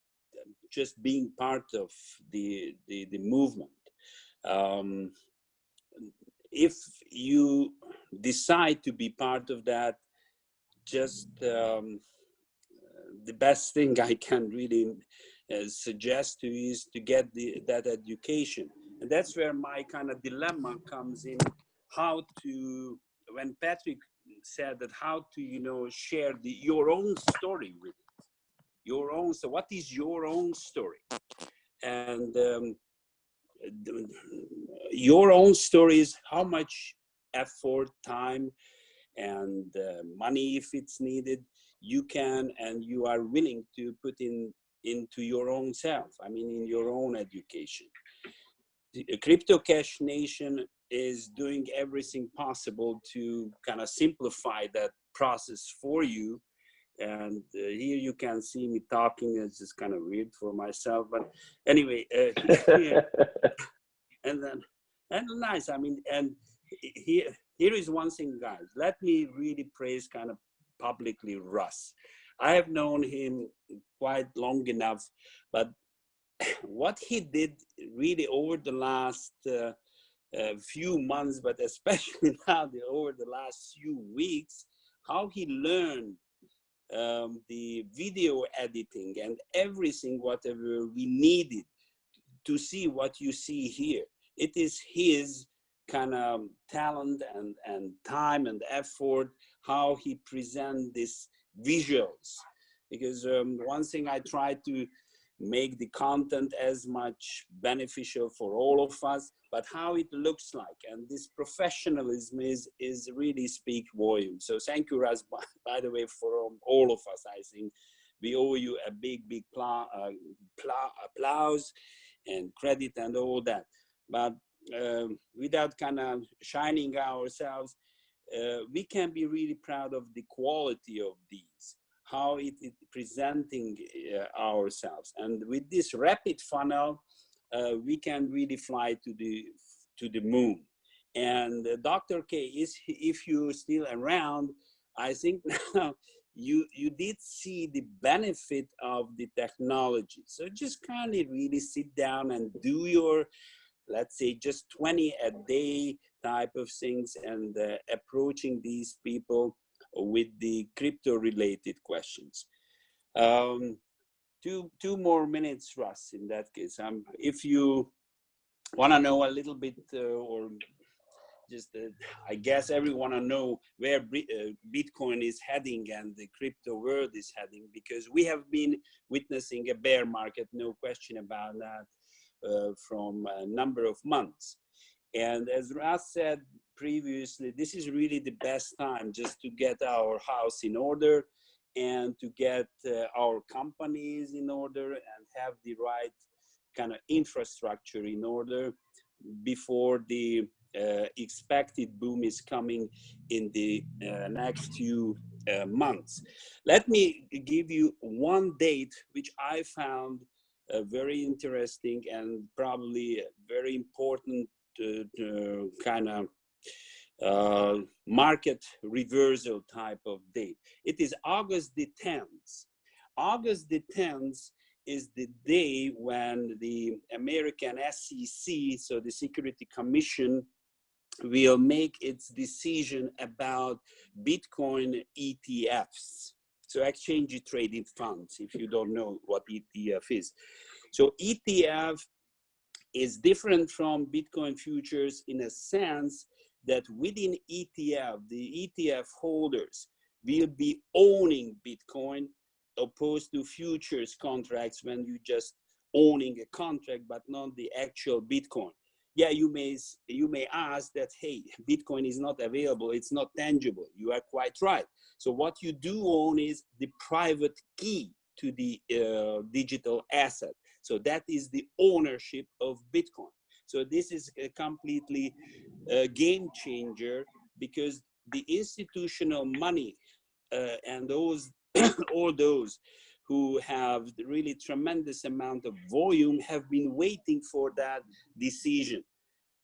just being part of the movement. If you decide to be part of that, just the best thing I can really suggest to you is to get that education. And that's where my kind of dilemma comes in, how to, when Patrick said that how to, share your own story with it. Your own, so what is your own story? And your own story is how much effort, time, and money, if it's needed, you can and you are willing to put into your own self, in your own education. The Crypto Cash Nation is doing everything possible to kind of simplify that process for you. And here you can see me talking. It's just kind of weird for myself, but anyway, and nice. And here is one thing, guys. Let me really praise kind of publicly Russ. I have known him quite long enough, but what he did really over the last few months, but especially now over the last few weeks, how he learned the video editing and everything, whatever we needed to see what you see here. It is his kind of talent and time and effort, how he presents these visuals. Because one thing I try to make the content as much beneficial for all of us, but how it looks like. And this professionalism is really speak volume. So thank you, Raz, by the way, for all of us. I think we owe you a big applause and credit and all that. But without kind of shining ourselves, we can be really proud of the quality of these, how it is presenting ourselves. And with this rapid funnel, we can really fly to the moon. And Dr. K, if you're still around, I think now you did see the benefit of the technology. So just kind of really sit down and do your, let's say, just 20 a day type of things, and approaching these people with the crypto related questions. 2 more minutes, Russ, in that case. If you want to know a little bit, or just, I guess everyone want to know where Bitcoin is heading and the crypto world is heading, because we have been witnessing a bear market, no question about that, from a number of months. And as Russ said previously, this is really the best time just to get our house in order and to get our companies in order and have the right kind of infrastructure in order before the expected boom is coming in the next few months. Let me give you one date which I found very interesting and probably very important kind of market reversal type of date. It is August the 10th. August the 10th is the day when the American SEC, so the Security Commission, will make its decision about Bitcoin ETFs. So exchange traded funds, if you don't know what ETF is. So ETF is different from Bitcoin futures in a sense that within ETF, the ETF holders will be owning Bitcoin, opposed to futures contracts when you just owning a contract but not the actual Bitcoin. Yeah, you may ask that, hey, Bitcoin is not available, it's not tangible. You are quite right. So what you do own is the private key to the digital asset. So that is the ownership of Bitcoin. So this is a completely game changer, because the institutional money and those all those who have really tremendous amount of volume have been waiting for that decision.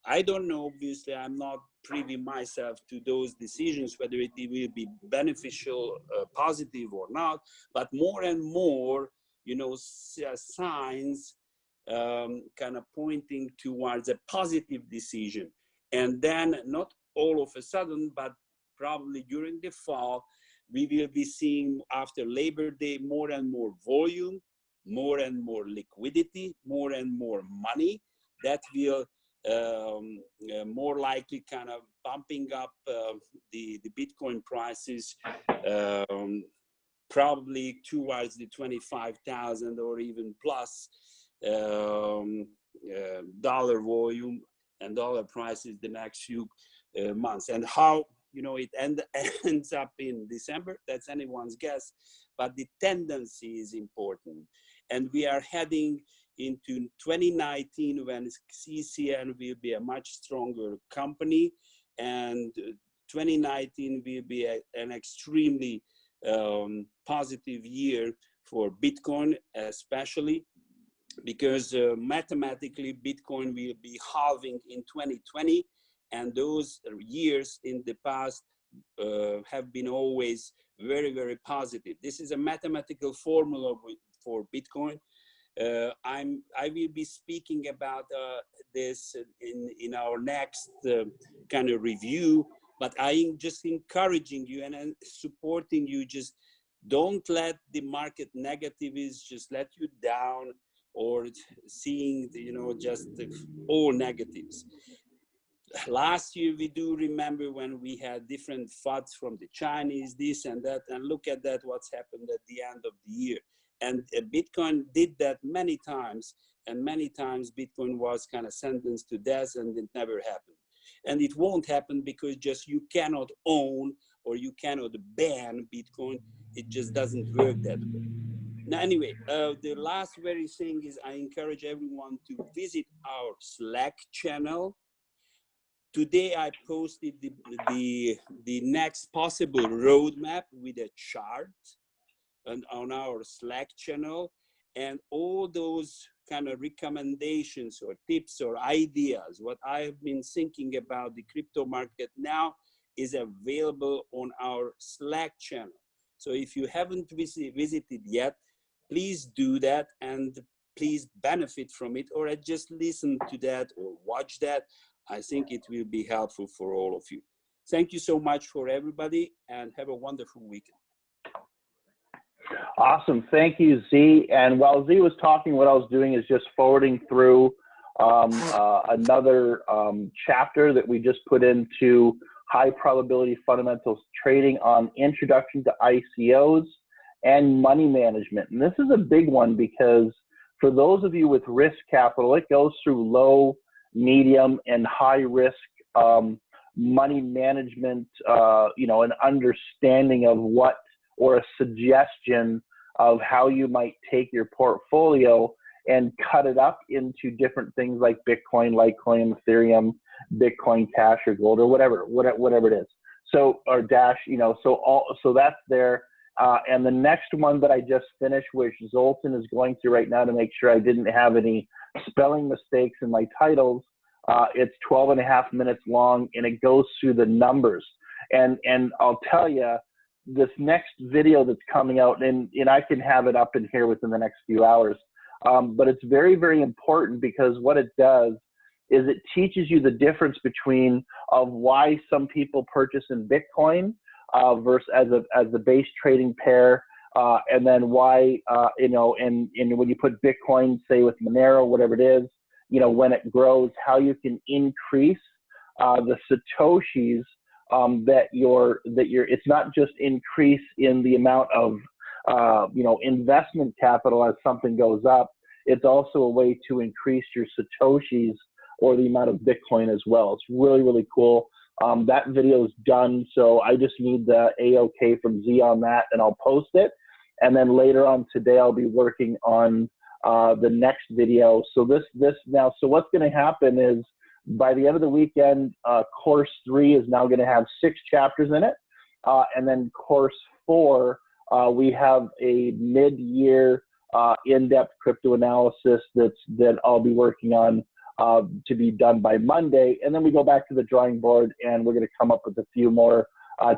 I don't know, obviously, I'm not privy myself to those decisions, whether it will be beneficial, positive or not, but more and more, you know, signs kind of pointing towards a positive decision. And then not all of a sudden, but probably during the fall, we will be seeing after Labor Day more and more volume, more and more liquidity, more and more money that will more likely kind of bumping up the Bitcoin prices probably towards the 25,000 or even plus dollar volume and dollar prices the next few months. And how, you know, it ends up in December, that's anyone's guess, but the tendency is important. And we are heading into 2019 when CCN will be a much stronger company, and 2019 will be an extremely positive year for Bitcoin, especially because mathematically Bitcoin will be halving in 2020, and those years in the past have been always very, very positive. This is a mathematical formula for Bitcoin. I will be speaking about this in our next kind of review, but I'm just encouraging you and supporting you. Just don't let the market negatives just let you down, or seeing, just all negatives. Last year, we do remember when we had different FUDs from the Chinese, this and that, and look at that, what's happened at the end of the year. And Bitcoin did that many times, and many times Bitcoin was kind of sentenced to death, and it never happened. And it won't happen because just you cannot own or you cannot ban Bitcoin. It just doesn't work that way. Now, anyway, the last very thing is I encourage everyone to visit our Slack channel. Today, I posted the next possible roadmap with a chart on our Slack channel, and all those kind of recommendations or tips or ideas, what I've been thinking about the crypto market now is available on our Slack channel. So if you haven't visited yet, please do that, and please benefit from it, or just listen to that or watch that. I think it will be helpful for all of you. Thank you so much for everybody, and have a wonderful weekend. Awesome. Thank you, Z. And while Z was talking, what I was doing is just forwarding through another chapter that we just put into High Probability Fundamentals Trading on Introduction to ICOs and Money Management. And this is a big one because for those of you with risk capital, it goes through low, medium, and high risk money management, an understanding of what, or a suggestion of how you might take your portfolio and cut it up into different things like Bitcoin, Litecoin, Ethereum, Bitcoin Cash, or gold, or whatever it is. So, or Dash, so that's there. And the next one that I just finished, which Zoltan is going through right now to make sure I didn't have any spelling mistakes in my titles. It's 12.5 minutes long, and it goes through the numbers. And I'll tell you, this next video that's coming out, and I can have it up in here within the next few hours, but it's very, very important because what it does is it teaches you the difference between of why some people purchase in Bitcoin versus as a base trading pair, and then why, and when you put Bitcoin, say with Monero, whatever it is, when it grows, how you can increase the Satoshis it's not just increase in the amount of, investment capital as something goes up. It's also a way to increase your Satoshis or the amount of Bitcoin as well. It's really, really cool. That video is done. So I just need the AOK from Z on that, and I'll post it. And then later on today, I'll be working on the next video. So so what's going to happen is, by the end of the weekend, course 3 is now going to have 6 chapters in it. And then course 4, we have a mid-year in-depth crypto analysis that I'll be working on to be done by Monday. And then we go back to the drawing board, and we're going to come up with a few more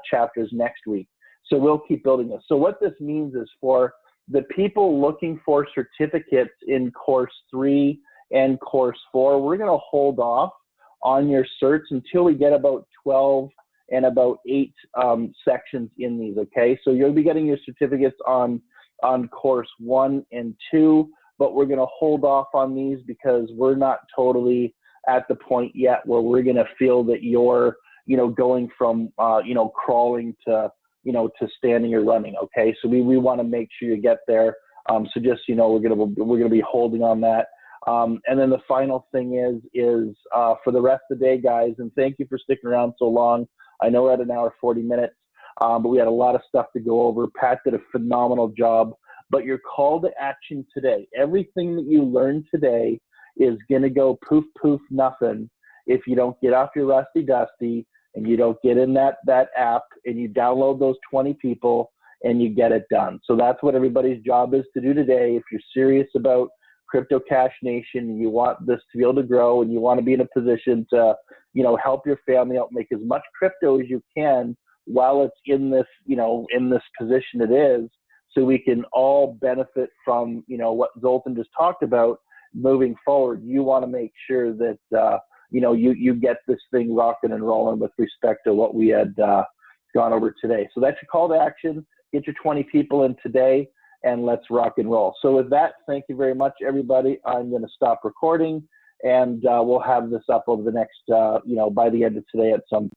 chapters next week. So we'll keep building this. So what this means is, for the people looking for certificates in course 3 and course 4, we're going to hold off on your certs until we get about 12 and about 8 sections in these. Okay, so you'll be getting your certificates on course 1 and 2, but we're going to hold off on these because we're not totally at the point yet where we're going to feel that you're going from crawling to to standing or running. Okay, so we want to make sure you get there. So just we're gonna be holding on that. And then the final thing is for the rest of the day, guys, and thank you for sticking around so long. I know we're at 1 hour 40 minutes, but we had a lot of stuff to go over. Pat did a phenomenal job. But your call to action today, everything that you learned today is gonna go poof poof nothing if you don't get off your rusty dusty and you don't get in that app and you download those 20 people and you get it done. So that's what everybody's job is to do today. If you're serious about Crypto Cash Nation and you want this to be able to grow and you want to be in a position to, help your family out, make as much crypto as you can while it's in this, in this position it is, so we can all benefit from, what Zoltan just talked about moving forward. You want to make sure that, you get this thing rocking and rolling with respect to what we had gone over today. So that's your call to action. Get your 20 people in today, and let's rock and roll. So with that, thank you very much, everybody. I'm going to stop recording, and we'll have this up over the next, by the end of today at some